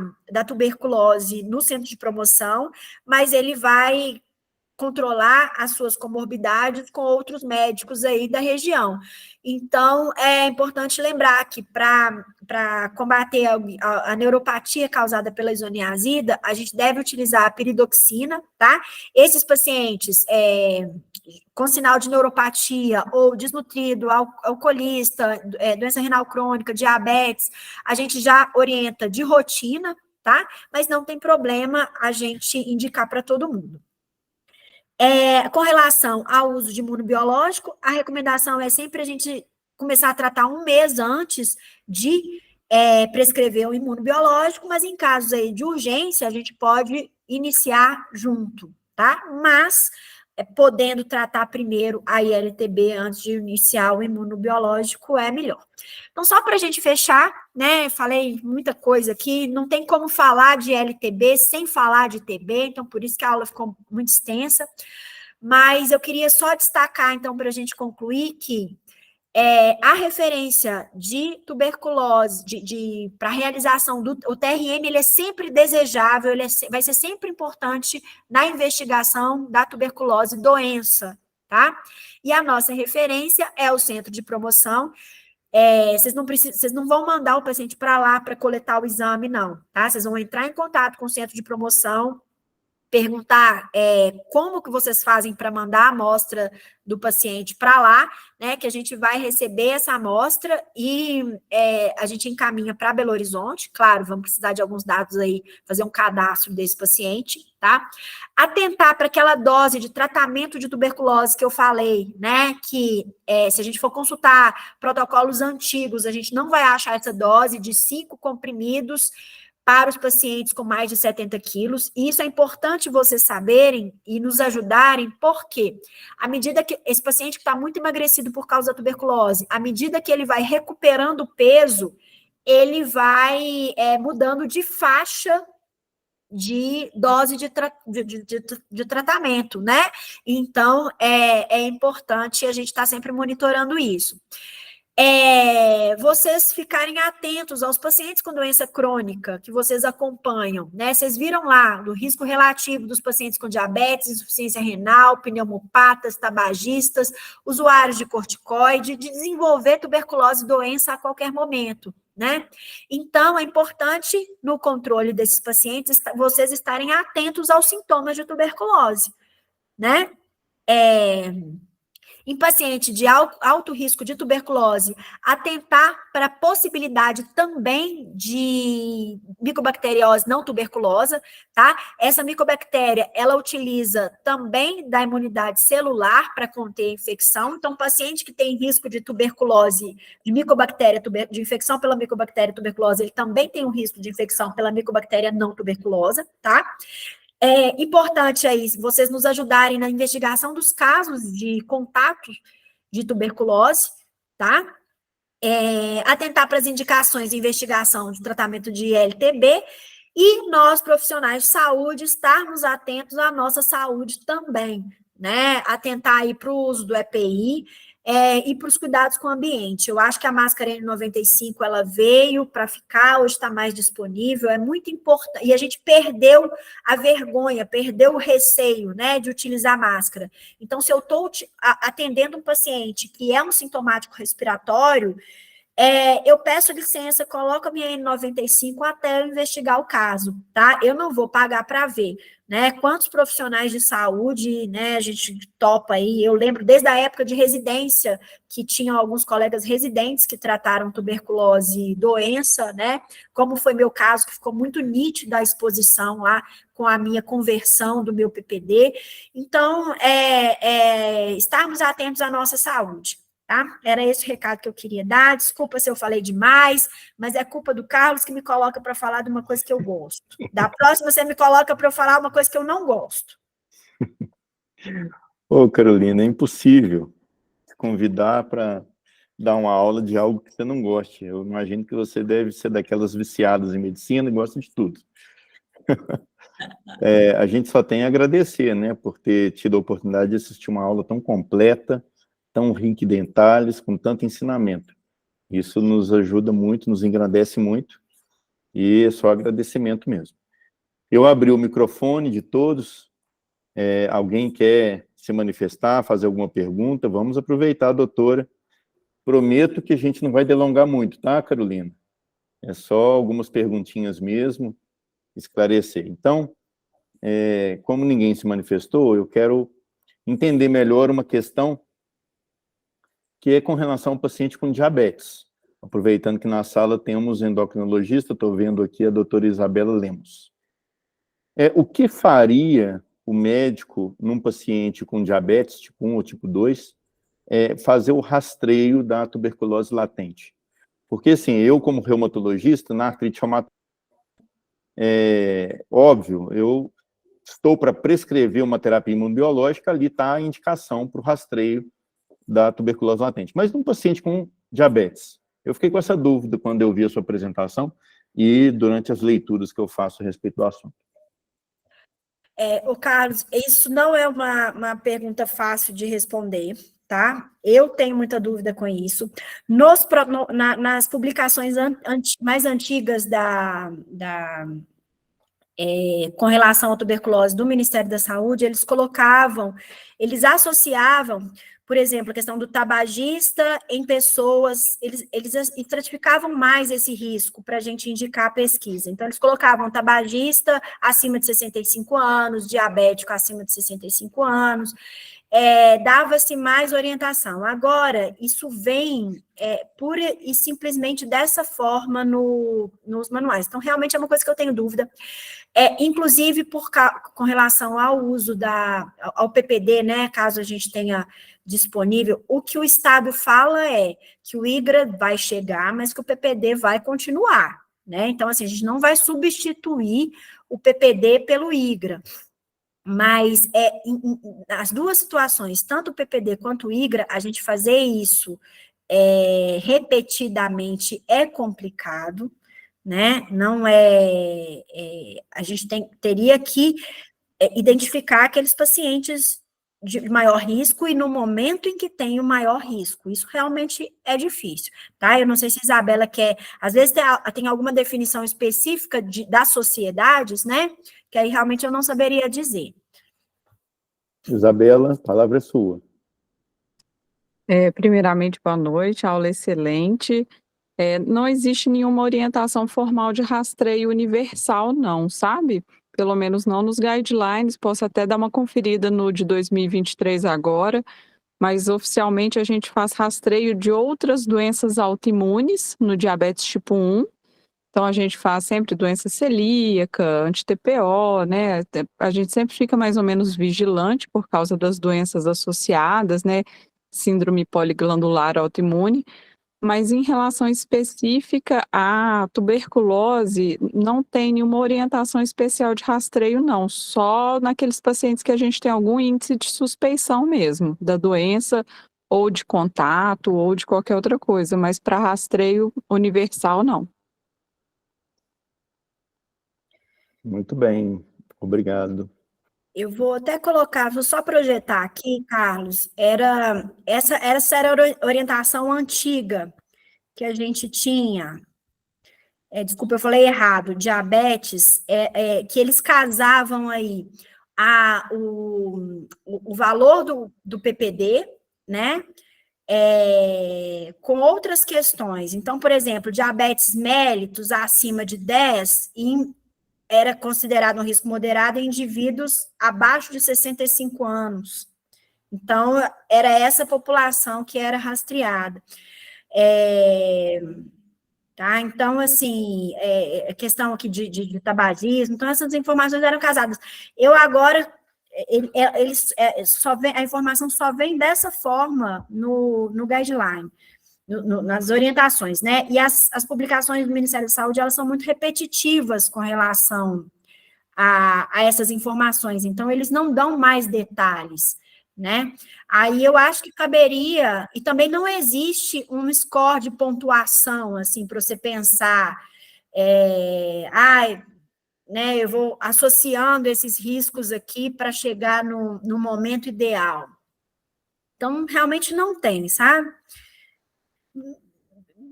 tuberculose no centro de promoção, mas ele vai controlar as suas comorbidades com outros médicos aí da região. Então, é importante lembrar que para combater a neuropatia causada pela isoniazida, a gente deve utilizar a piridoxina, tá? Esses pacientes com sinal de neuropatia ou desnutrido, alcoolista, doença renal crônica, diabetes, a gente já orienta de rotina, tá? Mas não tem problema a gente indicar para todo mundo. Com relação ao uso de imunobiológico, a recomendação é sempre a gente começar a tratar um mês antes de prescrever o imunobiológico, mas em casos aí de urgência, a gente pode iniciar junto, tá? Mas podendo tratar primeiro a ILTB antes de iniciar o imunobiológico é melhor. Então, só para a gente fechar, né, falei muita coisa aqui, não tem como falar de LTB sem falar de TB, então por isso que a aula ficou muito extensa, mas eu queria só destacar, então, para a gente concluir que A referência de tuberculose, para a realização do TRM, ele é sempre desejável, vai ser sempre importante na investigação da tuberculose doença, tá? E a nossa referência é o centro de promoção. Vocês não vão mandar o paciente para lá para coletar o exame, não, tá? Vocês vão entrar em contato com o centro de promoção, perguntar como que vocês fazem para mandar a amostra do paciente para lá, né, que a gente vai receber essa amostra e a gente encaminha para Belo Horizonte, claro, vamos precisar de alguns dados aí, fazer um cadastro desse paciente, tá? Atentar para aquela dose de tratamento de tuberculose que eu falei, né, que se a gente for consultar protocolos antigos, a gente não vai achar essa dose de 5 comprimidos para os pacientes com mais de 70 quilos, e isso é importante vocês saberem e nos ajudarem, porque à medida que esse paciente que está muito emagrecido por causa da tuberculose, à medida que ele vai recuperando o peso, ele vai mudando de faixa de dose de tratamento, né? Então, é importante a gente estar sempre monitorando isso. Vocês ficarem atentos aos pacientes com doença crônica que vocês acompanham, né? Vocês viram lá do risco relativo dos pacientes com diabetes, insuficiência renal, pneumopatas, tabagistas, usuários de corticoide, de desenvolver tuberculose doença a qualquer momento, né? Então, é importante no controle desses pacientes vocês estarem atentos aos sintomas de tuberculose, né? Em paciente de alto risco de tuberculose, atentar para a possibilidade também de micobacteriose não tuberculosa, tá? Essa micobactéria, ela utiliza também da imunidade celular para conter a infecção, então, paciente que tem risco de tuberculose, de micobactéria, de infecção pela micobactéria tuberculose, ele também tem um risco de infecção pela micobactéria não tuberculosa, tá? É importante aí vocês nos ajudarem na investigação dos casos de contato de tuberculose, tá? Atentar para as indicações de investigação de tratamento de LTB e nós, profissionais de saúde, estarmos atentos à nossa saúde também, né? Atentar aí para o uso do EPI, e para os cuidados com o ambiente. Eu acho que a máscara N95, ela veio para ficar, hoje está mais disponível, é muito importante, e a gente perdeu a vergonha, perdeu o receio, né, de utilizar máscara. Então, se eu estou atendendo um paciente que é um sintomático respiratório, eu peço licença, coloco a minha N95 até eu investigar o caso, tá? Eu não vou pagar para ver, né? Quantos profissionais de saúde, né, a gente topa aí, eu lembro desde a época de residência, que tinham alguns colegas residentes que trataram tuberculose doença, né? Como foi meu caso, que ficou muito nítida a exposição lá, com a minha conversão do meu PPD. Então, estarmos atentos à nossa saúde. Tá? Era esse o recado que eu queria dar. Desculpa se eu falei demais, mas é culpa do Carlos que me coloca para falar de uma coisa que eu gosto. Da próxima, você me coloca para eu falar uma coisa que eu não gosto. Ô, Carolina, é impossível te convidar para dar uma aula de algo que você não goste. Eu imagino que você deve ser daquelas viciadas em medicina e gosta de tudo. A gente só tem a agradecer, né, por ter tido a oportunidade de assistir uma aula tão completa, tão rica em detalhes, com tanto ensinamento. Isso nos ajuda muito, nos engrandece muito, e é só agradecimento mesmo. Eu abri o microfone de todos, alguém quer se manifestar, fazer alguma pergunta? Vamos aproveitar, doutora. Prometo que a gente não vai delongar muito, tá, Carolina? É só algumas perguntinhas mesmo, esclarecer. Então, como ninguém se manifestou, eu quero entender melhor uma questão que é com relação ao paciente com diabetes. Aproveitando que na sala temos endocrinologista, estou vendo aqui a doutora Isabela Lemos. O que faria o médico num paciente com diabetes tipo 1 ou tipo 2 fazer o rastreio da tuberculose latente? Porque, assim, eu como reumatologista, na artrite reumatoide, óbvio, eu estou para prescrever uma terapia imunobiológica, ali está a indicação para o rastreio da tuberculose latente. Mas num paciente com diabetes, eu fiquei com essa dúvida quando eu vi a sua apresentação e durante as leituras que eu faço a respeito do assunto. Carlos, isso não é uma pergunta fácil de responder, tá? Eu tenho muita dúvida com isso. Nas publicações mais antigas com relação à tuberculose do Ministério da Saúde, eles associavam, por exemplo, a questão do tabagista em pessoas, eles estratificavam mais esse risco para a gente indicar a pesquisa. Então, eles colocavam tabagista acima de 65 anos, diabético acima de 65 anos, dava-se mais orientação. Agora, isso vem pura e simplesmente dessa forma nos manuais. Então, realmente é uma coisa que eu tenho dúvida. Inclusive com relação ao uso ao PPD, né, caso a gente tenha disponível, o que o Estado fala é que o IGRA vai chegar, mas que o PPD vai continuar, né? Então, assim, a gente não vai substituir o PPD pelo IGRA. Mas as duas situações, tanto o PPD quanto o IGRA, a gente fazer isso repetidamente é complicado, né? Não a gente teria que identificar aqueles pacientes de maior risco e no momento em que tem o maior risco. Isso realmente é difícil, tá? Eu não sei se a Isabela quer, às vezes tem alguma definição específica das sociedades, né? Que aí realmente eu não saberia dizer. Isabela, a palavra é sua. Primeiramente, boa noite, a aula é excelente. Não existe nenhuma orientação formal de rastreio universal, não, sabe? Pelo menos não nos guidelines, posso até dar uma conferida no de 2023 agora, mas oficialmente a gente faz rastreio de outras doenças autoimunes no diabetes tipo 1, então a gente faz sempre doença celíaca, anti-TPO, né? A gente sempre fica mais ou menos vigilante por causa das doenças associadas, né? Síndrome poliglandular autoimune. Mas em relação específica à tuberculose, não tem nenhuma orientação especial de rastreio, não. Só naqueles pacientes que a gente tem algum índice de suspeição mesmo, da doença, ou de contato, ou de qualquer outra coisa. Mas para rastreio universal, não. Muito bem, obrigado. Eu vou até colocar, vou só projetar aqui, Carlos, essa era a orientação antiga que a gente tinha. Desculpa, eu falei errado, diabetes, que eles casavam aí o valor do PPD, né, com outras questões. Então, por exemplo, diabetes mellitus acima de 10 era considerado um risco moderado em indivíduos abaixo de 65 anos. Então, era essa população que era rastreada. Tá? Então, assim, questão aqui de tabagismo, então essas informações eram casadas. Eu agora, a informação só vem dessa forma no guideline, nas orientações, né? E as publicações do Ministério da Saúde, elas são muito repetitivas com relação a essas informações, então eles não dão mais detalhes, né? Aí eu acho que caberia, e também não existe um score de pontuação, assim, para você pensar, né, eu vou associando esses riscos aqui para chegar no momento ideal. Então, realmente não tem, sabe?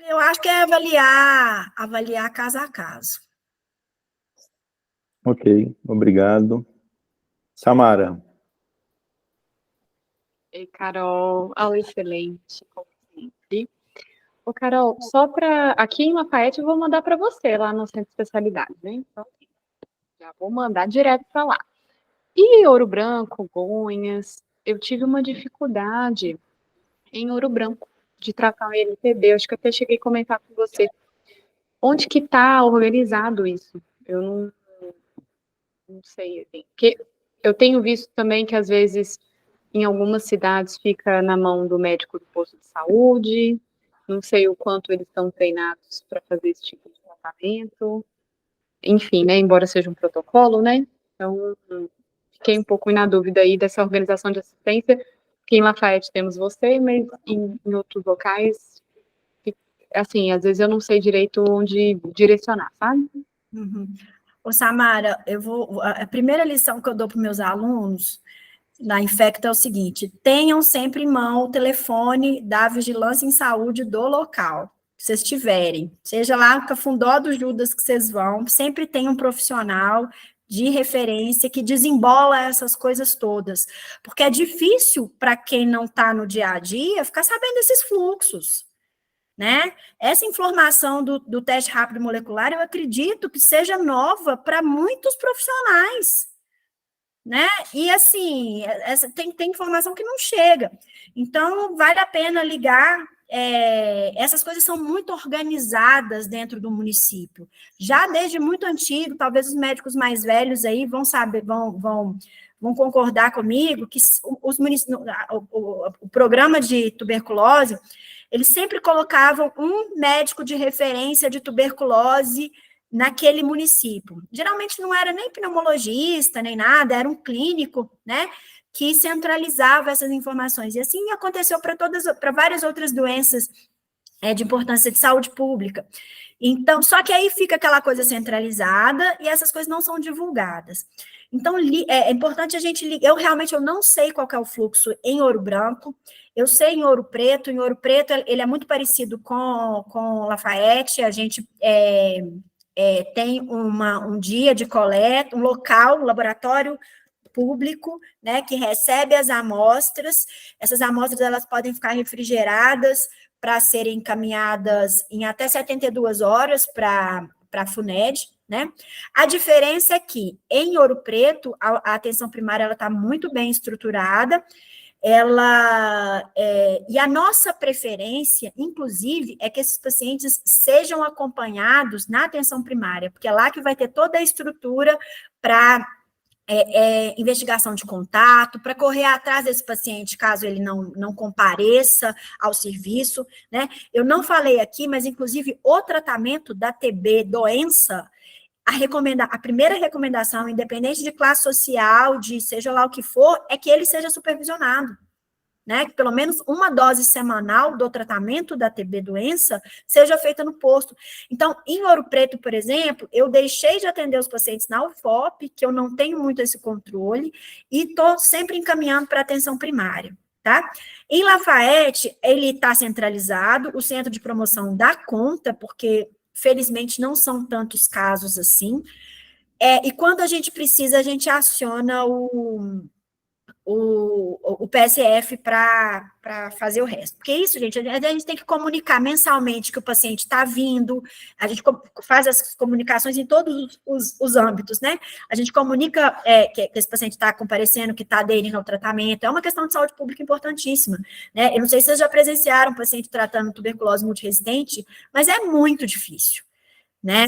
Eu acho que é avaliar caso a caso. Ok, obrigado. Samara. Ei, Carol, aula excelente, como sempre. Ô, Carol, só para aqui em Lafayette eu vou mandar para você lá no centro de especialidade, né? Então, já vou mandar direto para lá. E Ouro Branco, Gonhas, eu tive uma dificuldade em Ouro Branco de tratar o NTB. Acho que até cheguei a comentar com você. Onde que está organizado isso? Eu não sei, assim, porque eu tenho visto também que às vezes em algumas cidades fica na mão do médico do posto de saúde, não sei o quanto eles estão treinados para fazer esse tipo de tratamento, enfim, né, embora seja um protocolo, né, então fiquei um pouco na dúvida aí dessa organização de assistência, porque em Lafayette temos você, mas em outros locais, assim, às vezes eu não sei direito onde direcionar, sabe? Uhum. Ô, Samara, a primeira lição que eu dou para os meus alunos na Infecta é o seguinte: tenham sempre em mão o telefone da Vigilância em Saúde do local, que vocês tiverem. Seja lá no Cafundó do Judas que vocês vão, sempre tem um profissional de referência que desembola essas coisas todas. Porque é difícil para quem não está no dia a dia ficar sabendo desses fluxos, né? Essa informação do teste rápido molecular, eu acredito que seja nova para muitos profissionais, né? E assim, tem informação que não chega. Então, vale a pena ligar. Essas coisas são muito organizadas dentro do município. Já desde muito antigo, talvez os médicos mais velhos aí vão saber, vão concordar comigo, que o programa de tuberculose, eles sempre colocavam um médico de referência de tuberculose naquele município. Geralmente não era nem pneumologista, nem nada, era um clínico, né, que centralizava essas informações. E assim aconteceu para várias outras doenças de importância de saúde pública. Então, só que aí fica aquela coisa centralizada e essas coisas não são divulgadas. Então, é importante a gente ligar. Eu não sei qual que é o fluxo em Ouro Branco, eu sei em Ouro Preto. Em Ouro Preto, ele é muito parecido com Lafayette. A gente tem um dia de coleta, um local, um laboratório público, né, que recebe as amostras. Essas amostras elas podem ficar refrigeradas para serem encaminhadas em até 72 horas para a FUNED, né? A diferença é que em Ouro Preto a atenção primária ela está muito bem estruturada. E a nossa preferência, inclusive, é que esses pacientes sejam acompanhados na atenção primária, porque é lá que vai ter toda a estrutura para investigação de contato, para correr atrás desse paciente, caso ele não compareça ao serviço, né? Eu não falei aqui, mas, inclusive, o tratamento da TB doença, a primeira recomendação, independente de classe social, de seja lá o que for, é que ele seja supervisionado, né? Que pelo menos uma dose semanal do tratamento da TB doença seja feita no posto. Então, em Ouro Preto, por exemplo, eu deixei de atender os pacientes na UFOP, que eu não tenho muito esse controle, e estou sempre encaminhando para atenção primária, tá? Em Lafayette, ele está centralizado, o centro de promoção dá conta, porque felizmente não são tantos casos assim, e quando a gente precisa, a gente aciona o PSF para fazer o resto. Porque isso, gente, a gente tem que comunicar mensalmente que o paciente está vindo, a gente faz as comunicações em todos os âmbitos, né? A gente comunica que esse paciente está comparecendo, que está aderindo ao tratamento, é uma questão de saúde pública importantíssima, né? Eu não sei se vocês já presenciaram um paciente tratando tuberculose multiresistente, mas é muito difícil, né?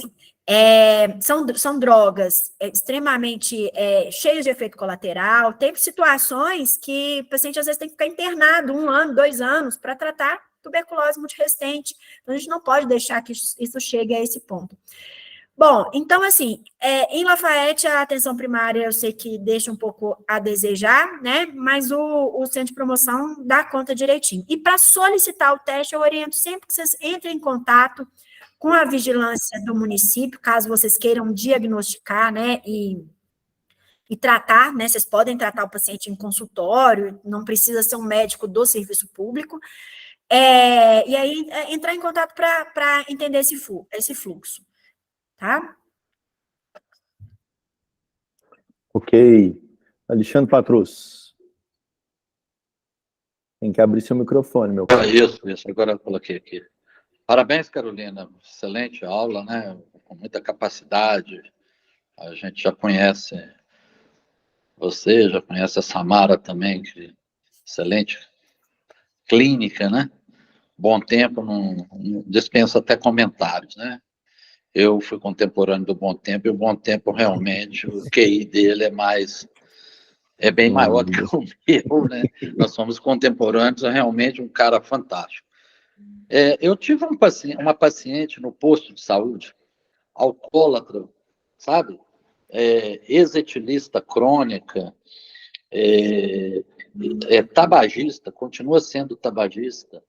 São drogas extremamente cheias de efeito colateral. Tem situações que o paciente às vezes tem que ficar internado 1 ano, 2 anos para tratar tuberculose multiresistente. Então, a gente não pode deixar que isso chegue a esse ponto. Bom, então, assim, em Lafayette, a atenção primária eu sei que deixa um pouco a desejar, né? Mas o centro de promoção dá conta direitinho. E para solicitar o teste, eu oriento sempre que vocês entrem em contato com a vigilância do município, caso vocês queiram diagnosticar, né, e tratar, né, vocês podem tratar o paciente em consultório, não precisa ser um médico do serviço público, e aí entrar em contato para entender esse fluxo, tá? Ok. Alexandre Patrus. Tem que abrir seu microfone, meu caro. Isso, agora eu coloquei aqui. Parabéns, Carolina, excelente aula, né? Com muita capacidade. A gente já conhece você, já conhece a Samara também, que excelente clínica, né? Bom Tempo, não dispensa até comentários, né? Eu fui contemporâneo do Bom Tempo, e o Bom Tempo realmente, o QI dele é bem maior do que o meu, né? Nós somos contemporâneos, é realmente um cara fantástico. Eu tive uma paciente no posto de saúde, alcoólatra, sabe? Ex-etilista crônica, tabagista, continua sendo tabagista,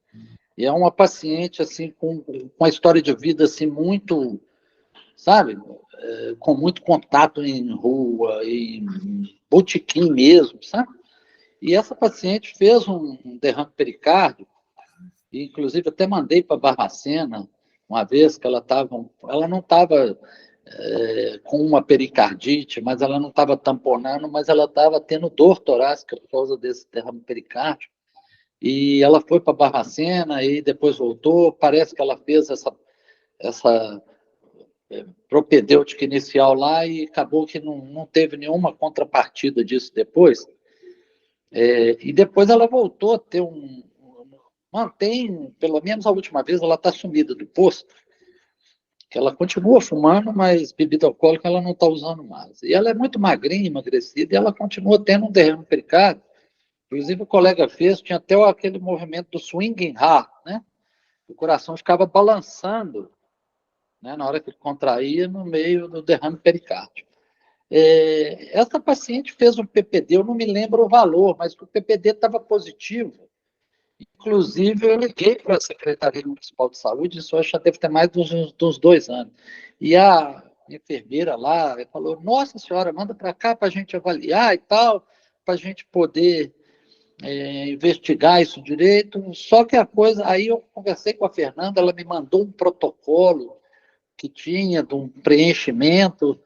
e é uma paciente, assim, com uma história de vida, assim, muito, sabe? Com muito contato em rua, em botequim mesmo, sabe? E essa paciente fez um derrame pericárdio, e inclusive até mandei para Barbacena, uma vez que ela não estava com uma pericardite, mas ela não estava tamponando, mas ela estava tendo dor torácica por causa desse derrame pericárdio. E ela foi para Barbacena e depois voltou. Parece que ela fez essa propedêutica inicial lá e acabou que não teve nenhuma contrapartida disso depois. E depois ela voltou a ter mantém, pelo menos a última vez, ela está sumida do posto, que ela continua fumando, mas bebida alcoólica ela não está usando mais. E ela é muito magrinha, emagrecida, e ela continua tendo um derrame pericárdio. Inclusive o colega fez, tinha até aquele movimento do swinging heart, né? O coração ficava balançando, né, na hora que ele contraía, no meio do derrame pericárdio. Essa paciente fez um PPD, eu não me lembro o valor, mas o PPD estava positivo. Inclusive, eu liguei para a Secretaria Municipal de Saúde, isso já deve ter mais de uns 2 anos. E a enfermeira lá falou, nossa senhora, manda para cá para a gente avaliar e tal, para a gente poder investigar isso direito. Só que a coisa, aí eu conversei com a Fernanda, ela me mandou um protocolo que tinha de um preenchimento,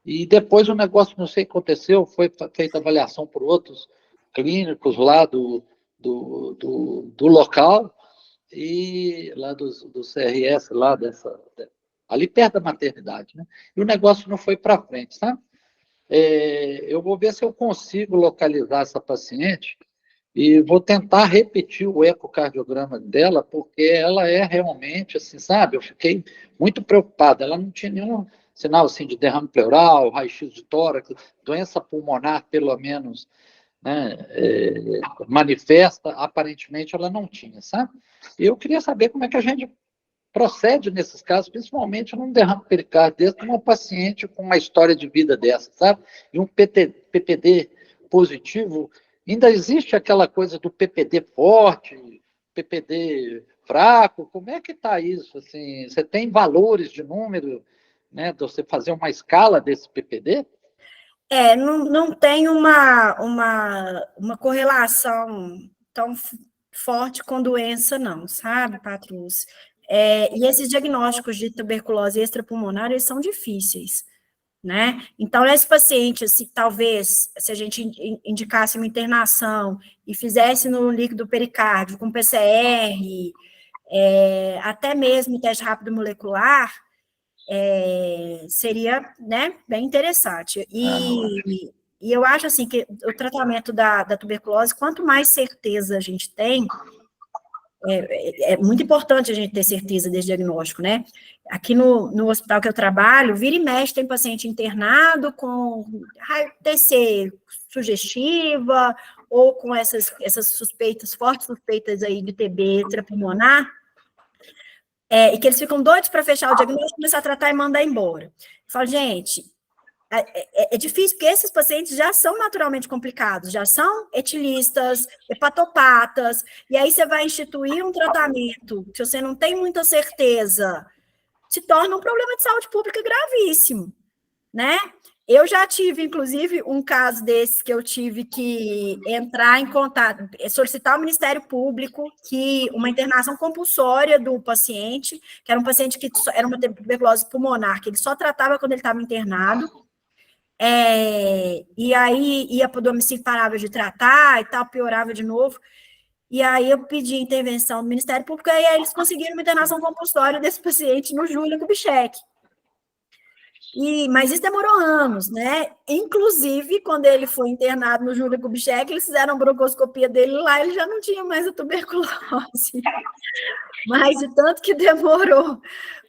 e depois o negócio, não sei o que aconteceu, foi feita avaliação por outros clínicos lá do local, e lá do CRS, lá ali perto da maternidade, né? E o negócio não foi para frente, sabe? Eu vou ver se eu consigo localizar essa paciente e vou tentar repetir o ecocardiograma dela, porque ela é realmente, assim, sabe? Eu fiquei muito preocupado. Ela não tinha nenhum sinal, assim, de derrame pleural, raio-x de tórax, doença pulmonar, pelo menos, né, manifesta, aparentemente ela não tinha, sabe? Eu queria saber como é que a gente procede nesses casos, principalmente num derrame pericárdio desse, numa paciente com uma história de vida dessa, sabe? E um PPD positivo, ainda existe aquela coisa do PPD forte, PPD fraco, como é que está isso? Assim, você tem valores de número, né, de você fazer uma escala desse PPD? Não tem uma correlação tão forte com doença, não, sabe, Patrus? E esses diagnósticos de tuberculose extrapulmonar, eles são difíceis, né? Então, esse paciente, talvez, se a gente indicasse uma internação e fizesse no líquido pericárdio com PCR, até mesmo teste rápido molecular, seria, né, bem interessante. E eu acho assim que o tratamento da tuberculose, quanto mais certeza a gente tem, é muito importante a gente ter certeza desse diagnóstico, né? Aqui no hospital que eu trabalho, vira e mexe, tem paciente internado com TC sugestiva, ou com essas suspeitas, fortes suspeitas aí de TB extrapulmonar, e que eles ficam doidos para fechar o diagnóstico, começar a tratar e mandar embora. Eu falo, gente, é difícil, porque esses pacientes já são naturalmente complicados, já são etilistas, hepatopatas, e aí você vai instituir um tratamento que você não tem muita certeza, se torna um problema de saúde pública gravíssimo, né? Eu já tive, inclusive, um caso desse que eu tive que entrar em contato, solicitar ao Ministério Público que uma internação compulsória do paciente, que era um paciente que era uma tuberculose pulmonar, que ele só tratava quando ele estava internado, e aí ia para o domicílio, parava de tratar e tal, piorava de novo, e aí eu pedi intervenção do Ministério Público, e aí eles conseguiram uma internação compulsória desse paciente no Júlio Kubitschek. Mas isso demorou anos, né? Inclusive, quando ele foi internado no Júlio Kubitschek, eles fizeram a broncoscopia dele lá, ele já não tinha mais a tuberculose. Mas de tanto que demorou.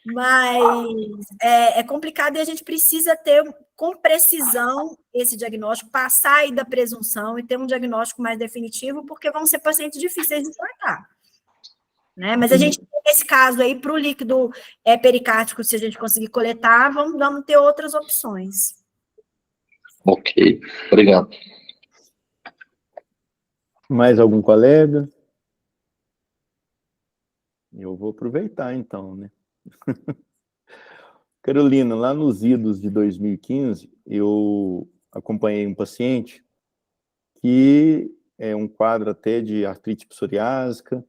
Mas é complicado e a gente precisa ter com precisão esse diagnóstico, passar aí da presunção e ter um diagnóstico mais definitivo, porque vão ser pacientes difíceis de tratar. Né? Mas a gente tem esse caso aí para o líquido pericárdico, se a gente conseguir coletar, vamos ter outras opções. Ok, obrigado. Mais algum colega? Eu vou aproveitar então, né? Carolina, lá nos idos de 2015, eu acompanhei um paciente que um quadro até de artrite psoriásica,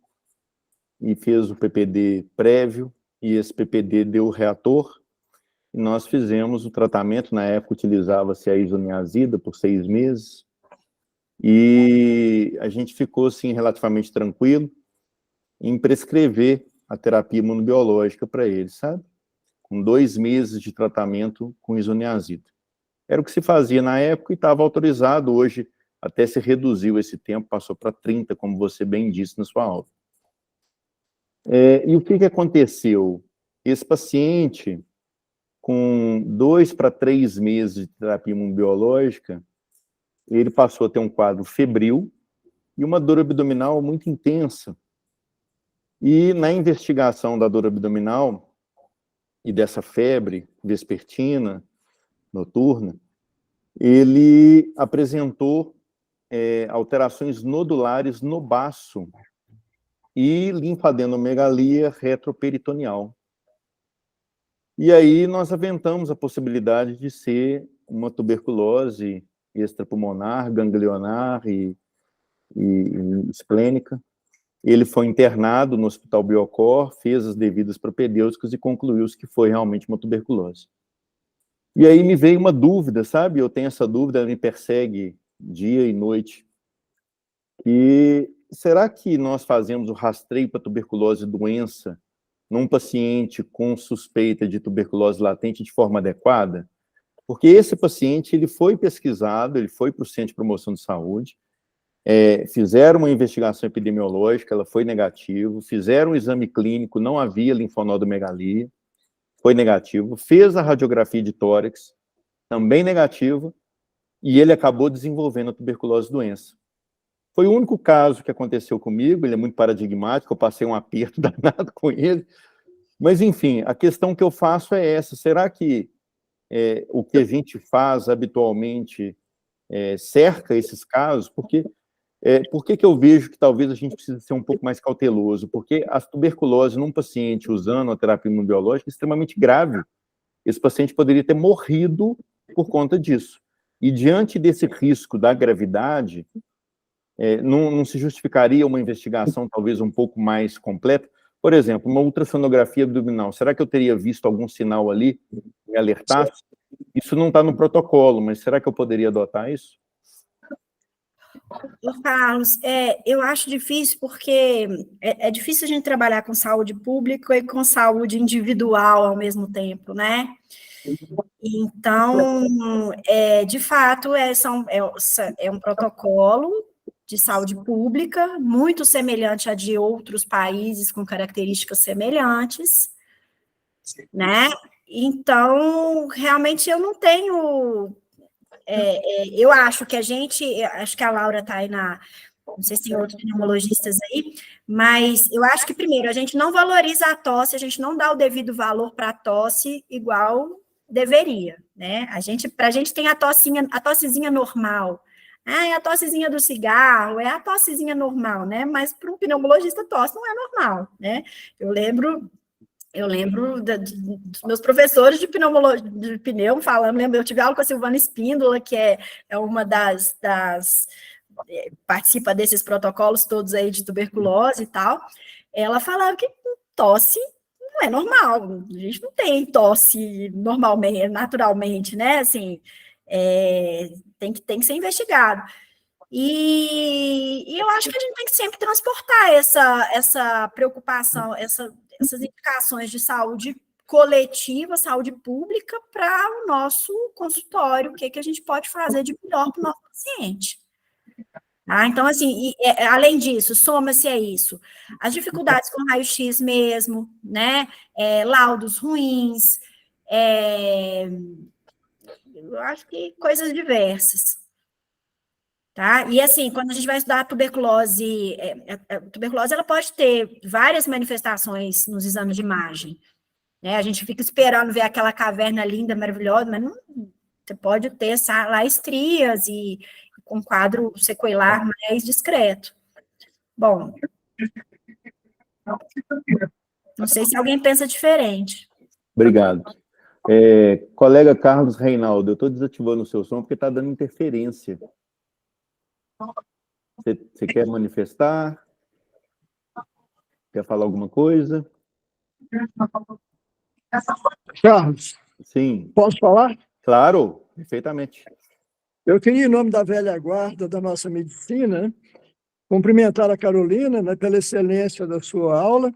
e fez o PPD prévio, e esse PPD deu reator, e nós fizemos o tratamento, na época utilizava-se a isoniazida por 6 meses, e a gente ficou, assim, relativamente tranquilo em prescrever a terapia imunobiológica para ele, sabe? Com 2 meses de tratamento com isoniazida. Era o que se fazia na época e estava autorizado. Hoje até se reduziu esse tempo, passou para 30, como você bem disse na sua aula. E o que aconteceu? Esse paciente, com 2 para 3 meses de terapia imunobiológica, ele passou a ter um quadro febril e uma dor abdominal muito intensa. E na investigação da dor abdominal e dessa febre vespertina, noturna, ele apresentou alterações nodulares no baço e linfadenomegalia retroperitoneal. E aí nós aventamos a possibilidade de ser uma tuberculose extrapulmonar, ganglionar e esplênica. Ele foi internado no Hospital Biocor, fez as devidas propedêuticas e concluiu que foi realmente uma tuberculose. E aí me veio uma dúvida, sabe? Eu tenho essa dúvida, ela me persegue dia e noite. E será que nós fazemos o rastreio para tuberculose doença num paciente com suspeita de tuberculose latente de forma adequada? Porque esse paciente, ele foi pesquisado, ele foi para o Centro de Promoção de Saúde, fizeram uma investigação epidemiológica, ela foi negativa, fizeram um exame clínico, não havia linfonodomegalia, foi negativo, fez a radiografia de tórax, também negativa, e ele acabou desenvolvendo a tuberculose doença. Foi o único caso que aconteceu comigo, ele é muito paradigmático, eu passei um aperto danado com ele, mas, enfim, a questão que eu faço é essa: será que o que a gente faz habitualmente cerca esses casos? Porque por que eu vejo que talvez a gente precise ser um pouco mais cauteloso? Porque a tuberculose num paciente usando a terapia imunobiológica é extremamente grave. Esse paciente poderia ter morrido por conta disso. E diante desse risco da gravidade, não se justificaria uma investigação talvez um pouco mais completa? Por exemplo, uma ultrassonografia abdominal. Será que eu teria visto algum sinal ali que me alertasse? Isso não está no protocolo, mas será que eu poderia adotar isso? Carlos, eu acho difícil porque é difícil a gente trabalhar com saúde pública e com saúde individual ao mesmo tempo, né? Então, de fato, é um protocolo de saúde pública muito semelhante a de outros países com características semelhantes, né? Então, realmente eu não tenho... eu acho que acho que a Laura está aí não sei se tem outros pneumologistas aí, mas eu acho que, primeiro, a gente não valoriza a tosse, a gente não dá o devido valor para a tosse igual deveria, né? Para a gente tem a tossezinha normal. É a tossezinha do cigarro, é a tossezinha normal, né? Mas para um pneumologista, tosse não é normal, né? Eu lembro dos meus professores de pneumologia, de pneu falando, eu tive aula com a Silvana Espíndola, que é uma das participa desses protocolos todos aí de tuberculose e tal. Ela falava que tosse não é normal, a gente não tem tosse normalmente, naturalmente, né? Assim, tem que ser investigado. E eu acho que a gente tem que sempre transportar essa preocupação, essas indicações de saúde coletiva, saúde pública, para o nosso consultório, o que a gente pode fazer de melhor para o nosso paciente. Então, assim, além disso, soma-se a isso as dificuldades com raio-x mesmo, né? Laudos ruins, eu acho que coisas diversas. Tá? E assim, quando a gente vai estudar a tuberculose, a tuberculose ela pode ter várias manifestações nos exames de imagem, né? A gente fica esperando ver aquela caverna linda, maravilhosa, mas não, você pode ter lá estrias e com quadro sequelar mais discreto. Bom, não sei se alguém pensa diferente. Obrigado. Colega Carlos Reinaldo, eu estou desativando o seu som porque está dando interferência. Você quer manifestar? Quer falar alguma coisa? Carlos, Sim, posso falar? claro, perfeitamente. Eu queria, em nome da velha guarda da nossa medicina, cumprimentar a Carolina, né, pela excelência da sua aula.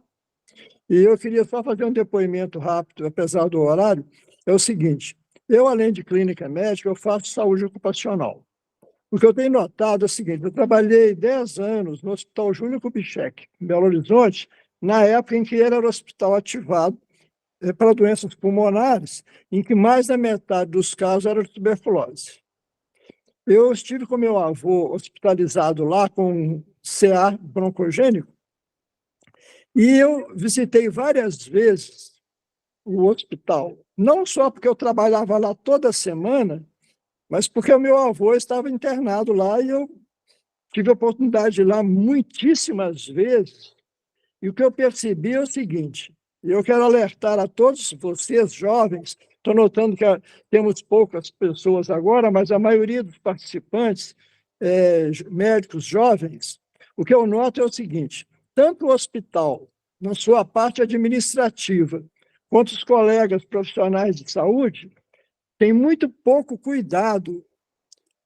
E eu queria só fazer um depoimento rápido, apesar do horário. É o seguinte, eu, além de clínica médica, eu faço saúde ocupacional. O que eu tenho notado é o seguinte, eu trabalhei 10 anos no Hospital Júlio Kubitschek, em Belo Horizonte, na época em que ele era o hospital ativado para doenças pulmonares, em que mais da metade dos casos era de tuberculose. Eu estive com meu avô hospitalizado lá com CA broncogênico, e eu visitei várias vezes o hospital, não só porque eu trabalhava lá toda semana, mas porque o meu avô estava internado lá e eu tive a oportunidade de ir lá muitíssimas vezes. E o que eu percebi é o seguinte, e eu quero alertar a todos vocês, jovens, estou notando que temos poucas pessoas agora, mas a maioria dos participantes, médicos jovens, o que eu noto é o seguinte, tanto o hospital, na sua parte administrativa, quanto os colegas profissionais de saúde, têm muito pouco cuidado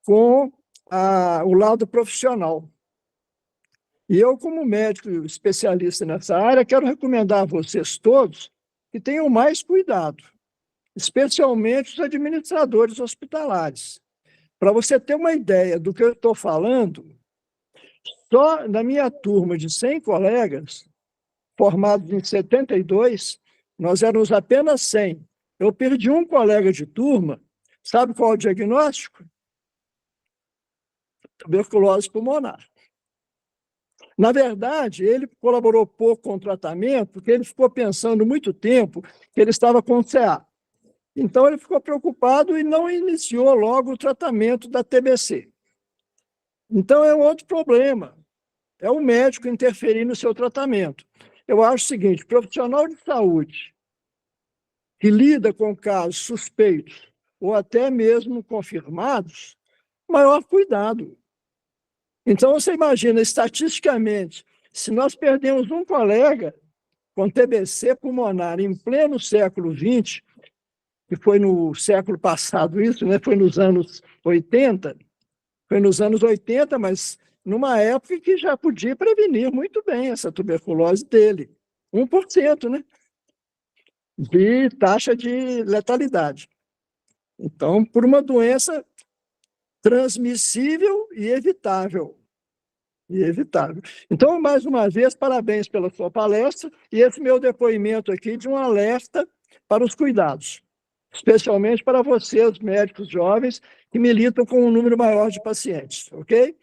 com o lado profissional. E eu, como médico especialista nessa área, quero recomendar a vocês todos que tenham mais cuidado, especialmente os administradores hospitalares. Para você ter uma ideia do que eu estou falando, só na minha turma de 100 colegas, formados em 72, nós éramos apenas 100. Eu perdi um colega de turma, sabe qual é o diagnóstico? Tuberculose pulmonar. Na verdade, ele colaborou pouco com o tratamento, porque ele ficou pensando muito tempo que ele estava com CA. Então, ele ficou preocupado e não iniciou logo o tratamento da TBC. Então, é um outro problema. É o médico interferir no seu tratamento. Eu acho o seguinte, profissional de saúde que lida com casos suspeitos ou até mesmo confirmados, maior cuidado. Então, você imagina, estatisticamente, se nós perdemos um colega com TBC pulmonar em pleno século XX, que foi no século passado isso, né? Foi nos anos 80, mas numa época que já podia prevenir muito bem essa tuberculose dele. 1%, né? De taxa de letalidade. Então, por uma doença transmissível e evitável. Então, mais uma vez, parabéns pela sua palestra e esse meu depoimento aqui de um alerta para os cuidados, especialmente para vocês, médicos jovens, que militam com um número maior de pacientes, ok?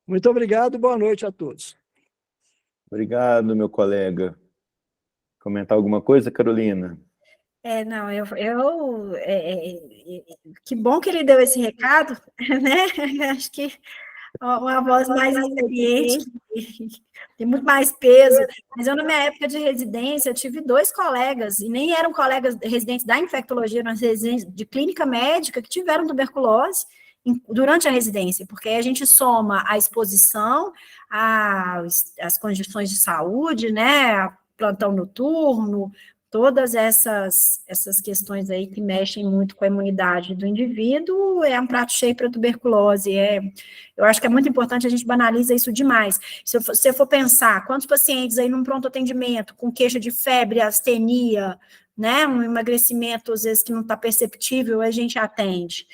Muito obrigado, boa noite a todos. Obrigado, meu colega. Comentar alguma coisa, Carolina? Não, que bom que ele deu esse recado, né? Acho que uma voz mais experiente, tem muito mais peso. Mas eu, na minha época de residência, tive 2 colegas, e nem eram colegas residentes da infectologia, mas residentes de clínica médica, que tiveram tuberculose durante a residência, porque a gente soma a exposição, as condições de saúde, né, plantão noturno, todas essas questões aí que mexem muito com a imunidade do indivíduo, é um prato cheio para a tuberculose. Eu acho que é muito importante, a gente banaliza isso demais. Se você for pensar, quantos pacientes aí num pronto atendimento, com queixa de febre, astenia, né, um emagrecimento, às vezes, que não está perceptível, a gente atende.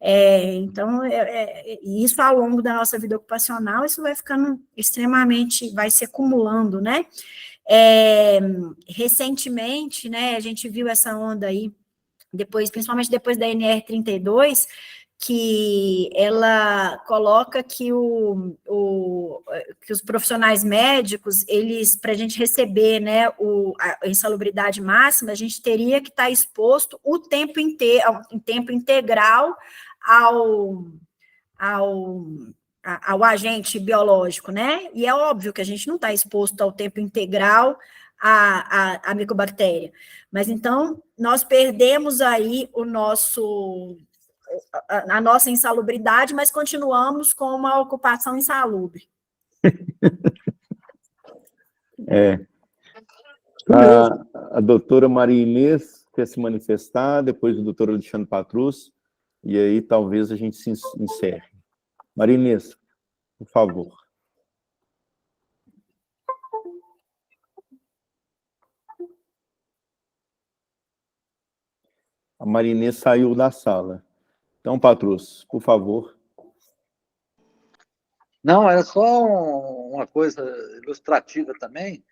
Então, isso ao longo da nossa vida ocupacional, isso vai ficando extremamente, vai se acumulando, né? Recentemente, né, a gente viu essa onda aí, principalmente depois da NR32, que ela coloca que que os profissionais médicos, para a gente receber, né, a insalubridade máxima, a gente teria que estar exposto o tempo inteiro, em tempo integral ao agente biológico, né? E é óbvio que a gente não está exposto ao tempo integral à micobactéria. Mas, então, nós perdemos aí a nossa insalubridade, mas continuamos com uma ocupação insalubre. A doutora Maria Inês quer se manifestar, depois o doutor Alexandre Patrus, e aí talvez a gente se encerre. Maria Inês, por favor. A Maria Inês saiu da sala. Então, Patrus, por favor. Não, era só uma coisa ilustrativa também,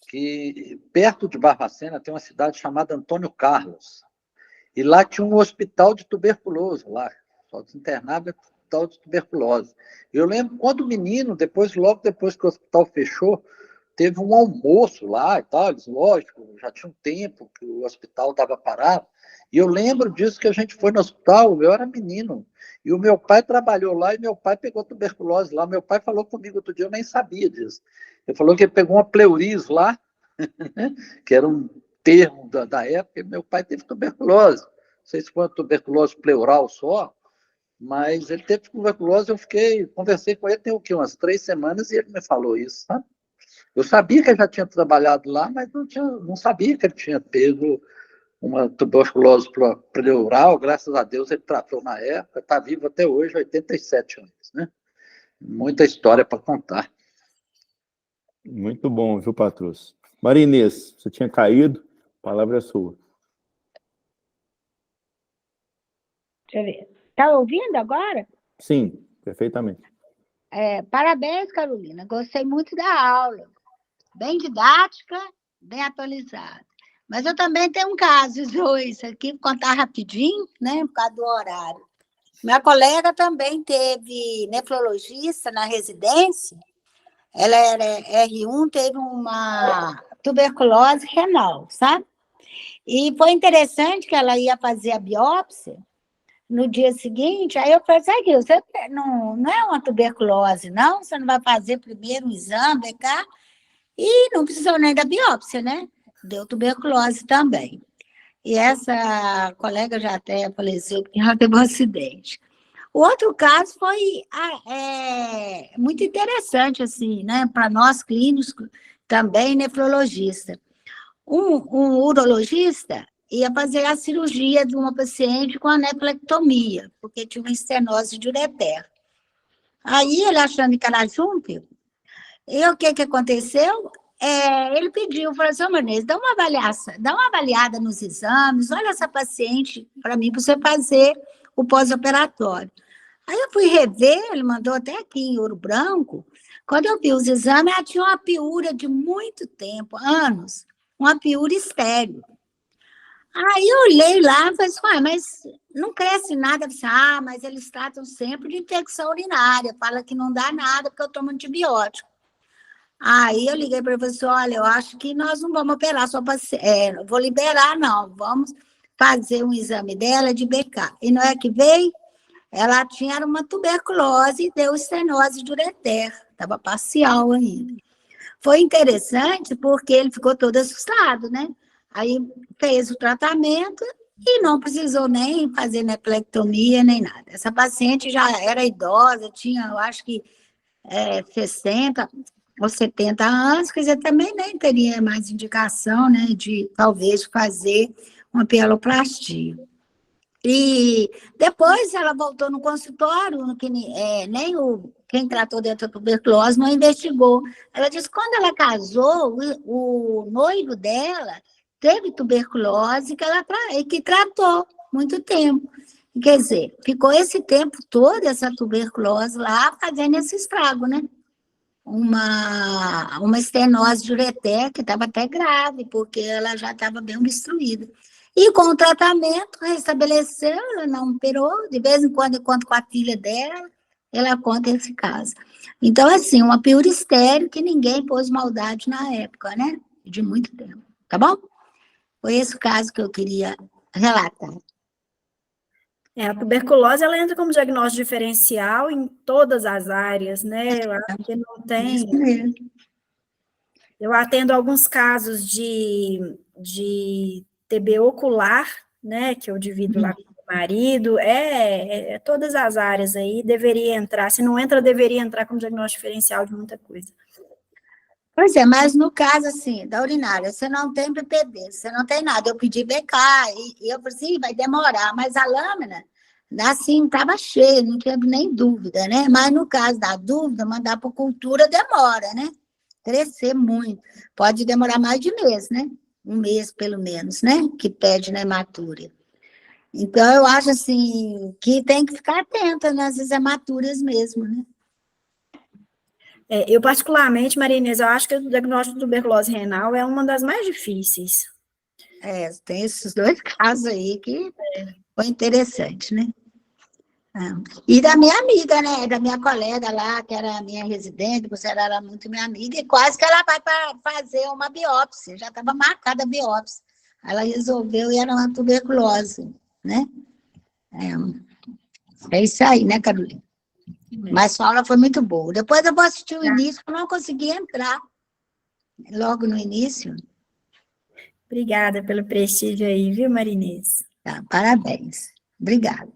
que perto de Barbacena tem uma cidade chamada Antônio Carlos, e lá tinha um hospital de tuberculose, lá, só se internava no hospital de tuberculose. Eu lembro quando menino, logo depois que o hospital fechou, teve um almoço lá e tal, eles, lógico, já tinha um tempo que o hospital estava parado, e eu lembro disso que a gente foi no hospital, eu era menino, e o meu pai trabalhou lá, e meu pai pegou tuberculose lá, meu pai falou comigo outro dia, eu nem sabia disso, ele falou que ele pegou uma pleuris lá, que era um termo da época, e meu pai teve tuberculose, não sei se foi uma tuberculose pleural só, mas ele teve tuberculose, conversei com ele tem o quê, umas 3 semanas, e ele me falou isso, sabe? Eu sabia que ele já tinha trabalhado lá, mas não sabia que ele tinha pego uma tuberculose pleural, graças a Deus ele tratou na época, está vivo até hoje, 87 anos, né? Muita história para contar. Muito bom, viu, Patrus? Maria Inês, você tinha caído, a palavra é sua. Deixa eu ver. Está ouvindo agora? Sim, perfeitamente. Parabéns, Carolina. Gostei muito da aula. Bem didática, bem atualizada. Mas eu também tenho um caso, dois aqui, vou contar rapidinho, né, por causa do horário. Minha colega também teve nefrologista na residência, ela era R1, teve uma tuberculose renal, sabe? E foi interessante que ela ia fazer a biópsia no dia seguinte, aí eu falei, sabe, você não é uma tuberculose, não? Você não vai fazer primeiro um exame, cá? E não precisou nem da biópsia, né? Deu tuberculose também. E essa colega já até faleceu, porque ela teve um acidente. O outro caso foi muito interessante, assim, né? Para nós clínicos, também nefrologista. Um urologista ia fazer a cirurgia de uma paciente com aneplectomia, porque tinha uma estenose de ureter. Aí, ele achando que era júmpio, e o que aconteceu? Ele pediu, falou assim, Menezes, dá uma avaliada nos exames, olha essa paciente para mim, para você fazer o pós-operatório. Aí eu fui rever, ele mandou até aqui em Ouro Branco, quando eu vi os exames, ela tinha uma piúria de muito tempo, anos, uma piúria estéril. Aí eu olhei lá e falei assim, mas não cresce nada. Eu disse, mas eles tratam sempre de infecção urinária, fala que não dá nada porque eu tomo antibiótico. Aí eu liguei para ele e falei assim, olha, eu acho que nós não vamos operar sua paciente, não vou liberar não, vamos fazer um exame dela de BK. E não é que veio? Ela tinha uma tuberculose e deu estenose de ureter, estava parcial ainda. Foi interessante porque ele ficou todo assustado, né? Aí fez o tratamento e não precisou nem fazer neplectomia nem nada. Essa paciente já era idosa, tinha, eu acho que 60 ou 70 anos, quer dizer, também nem teria mais indicação, né, de talvez fazer uma pieloplastia. E depois ela voltou no consultório, que nem quem tratou dessa tuberculose não investigou. Ela disse que quando ela casou, o noivo dela teve tuberculose que tratou muito tempo. Quer dizer, ficou esse tempo todo, essa tuberculose lá, fazendo esse estrago, né? Uma estenose de ureter, que estava até grave, porque ela já estava bem obstruída. E com o tratamento, restabeleceu, ela não operou, de vez em quando, enquanto com a filha dela, ela conta esse caso. Então, assim, uma piúria estéril que ninguém pôs maldade na época, né? De muito tempo, tá bom? Foi esse o caso que eu queria relatar. A tuberculose, ela entra como diagnóstico diferencial em todas as áreas, né? Eu acho que não tem... Isso mesmo. Eu atendo alguns casos de TB ocular, né? Que eu divido lá com marido, todas as áreas aí deveria entrar, se não entra, deveria entrar como diagnóstico diferencial de muita coisa. Pois é, mas no caso, assim, da urinária, você não tem PPD, você não tem nada. Eu pedi BK, e eu falei assim, vai demorar, mas a lâmina, assim, estava cheia, não tinha nem dúvida, né? Mas no caso da dúvida, mandar para cultura demora, né? Crescer muito. Pode demorar mais de mês, né? Um mês, pelo menos, né? Que pede na hematura. Então, eu acho, assim, que tem que ficar atenta nas hematuras mesmo, né? Eu, particularmente, Maria Inês, eu acho que o diagnóstico de tuberculose renal é uma das mais difíceis. Tem esses dois casos aí que foi interessante, né? E da minha amiga, né? Da minha colega lá, que era minha residente, você era muito minha amiga, e quase que ela vai para fazer uma biópsia, já estava marcada a biópsia. Ela resolveu e era uma tuberculose, né? É isso aí, né, Carolina? Mas sua aula foi muito boa. Depois eu vou assistir o início, eu não consegui entrar logo no início. Obrigada pelo prestígio aí, viu, Maria Inês? Tá, parabéns. Obrigado.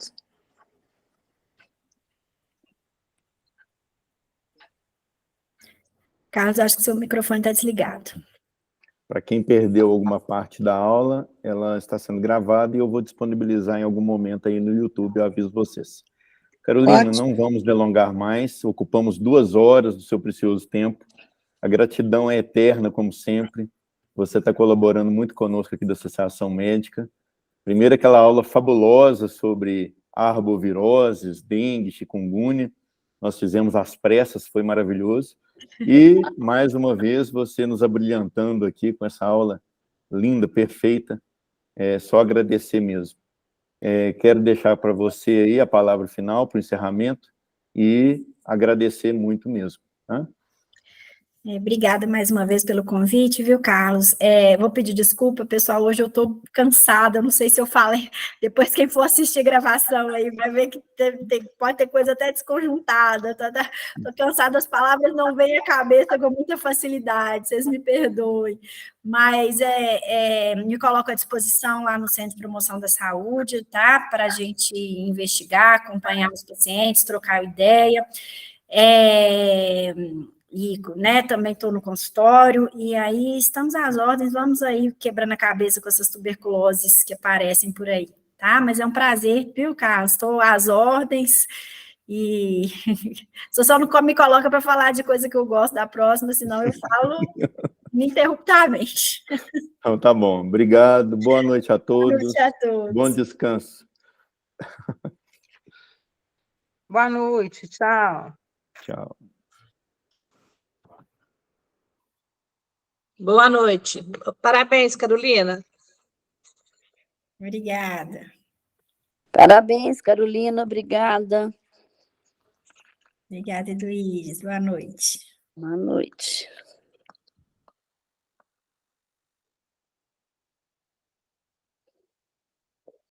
Carlos, acho que seu microfone está desligado. Para quem perdeu alguma parte da aula, ela está sendo gravada e eu vou disponibilizar em algum momento aí no YouTube, eu aviso vocês. Carolina, Ótimo. não vamos delongar mais, ocupamos 2 horas do seu precioso tempo. A gratidão é eterna, como sempre. Você está colaborando muito conosco aqui da Associação Médica. Primeiro, aquela aula fabulosa sobre arboviroses, dengue, chikungunya. Nós fizemos às pressas, foi maravilhoso. E, mais uma vez, você nos abrilhantando aqui com essa aula linda, perfeita. É só agradecer mesmo. Quero deixar para você aí a palavra final para o encerramento e agradecer muito mesmo. Tá? Obrigada mais uma vez pelo convite, viu, Carlos? Vou pedir desculpa, pessoal, hoje eu estou cansada, não sei se eu falei, depois quem for assistir a gravação aí vai ver que pode ter coisa até desconjuntada, estou cansada, as palavras não vêm à cabeça com muita facilidade, vocês me perdoem, mas me coloco à disposição lá no Centro de Promoção da Saúde, tá? Para a gente investigar, acompanhar os pacientes, trocar ideia, e, né, também estou no consultório, e aí estamos às ordens, vamos aí quebrando a cabeça com essas tuberculoses que aparecem por aí, tá? Mas é um prazer, viu, Carlos? Estou às ordens, e só não me coloca para falar de coisa que eu gosto da próxima, senão eu falo ininterruptamente. Então, tá bom. Obrigado. Boa noite a todos. Boa noite a todos. Bom descanso. Boa noite. Tchau. Tchau. Boa noite. Parabéns, Carolina. Obrigada. Parabéns, Carolina. Obrigada. Obrigada, Eduíris. Boa noite. Boa noite.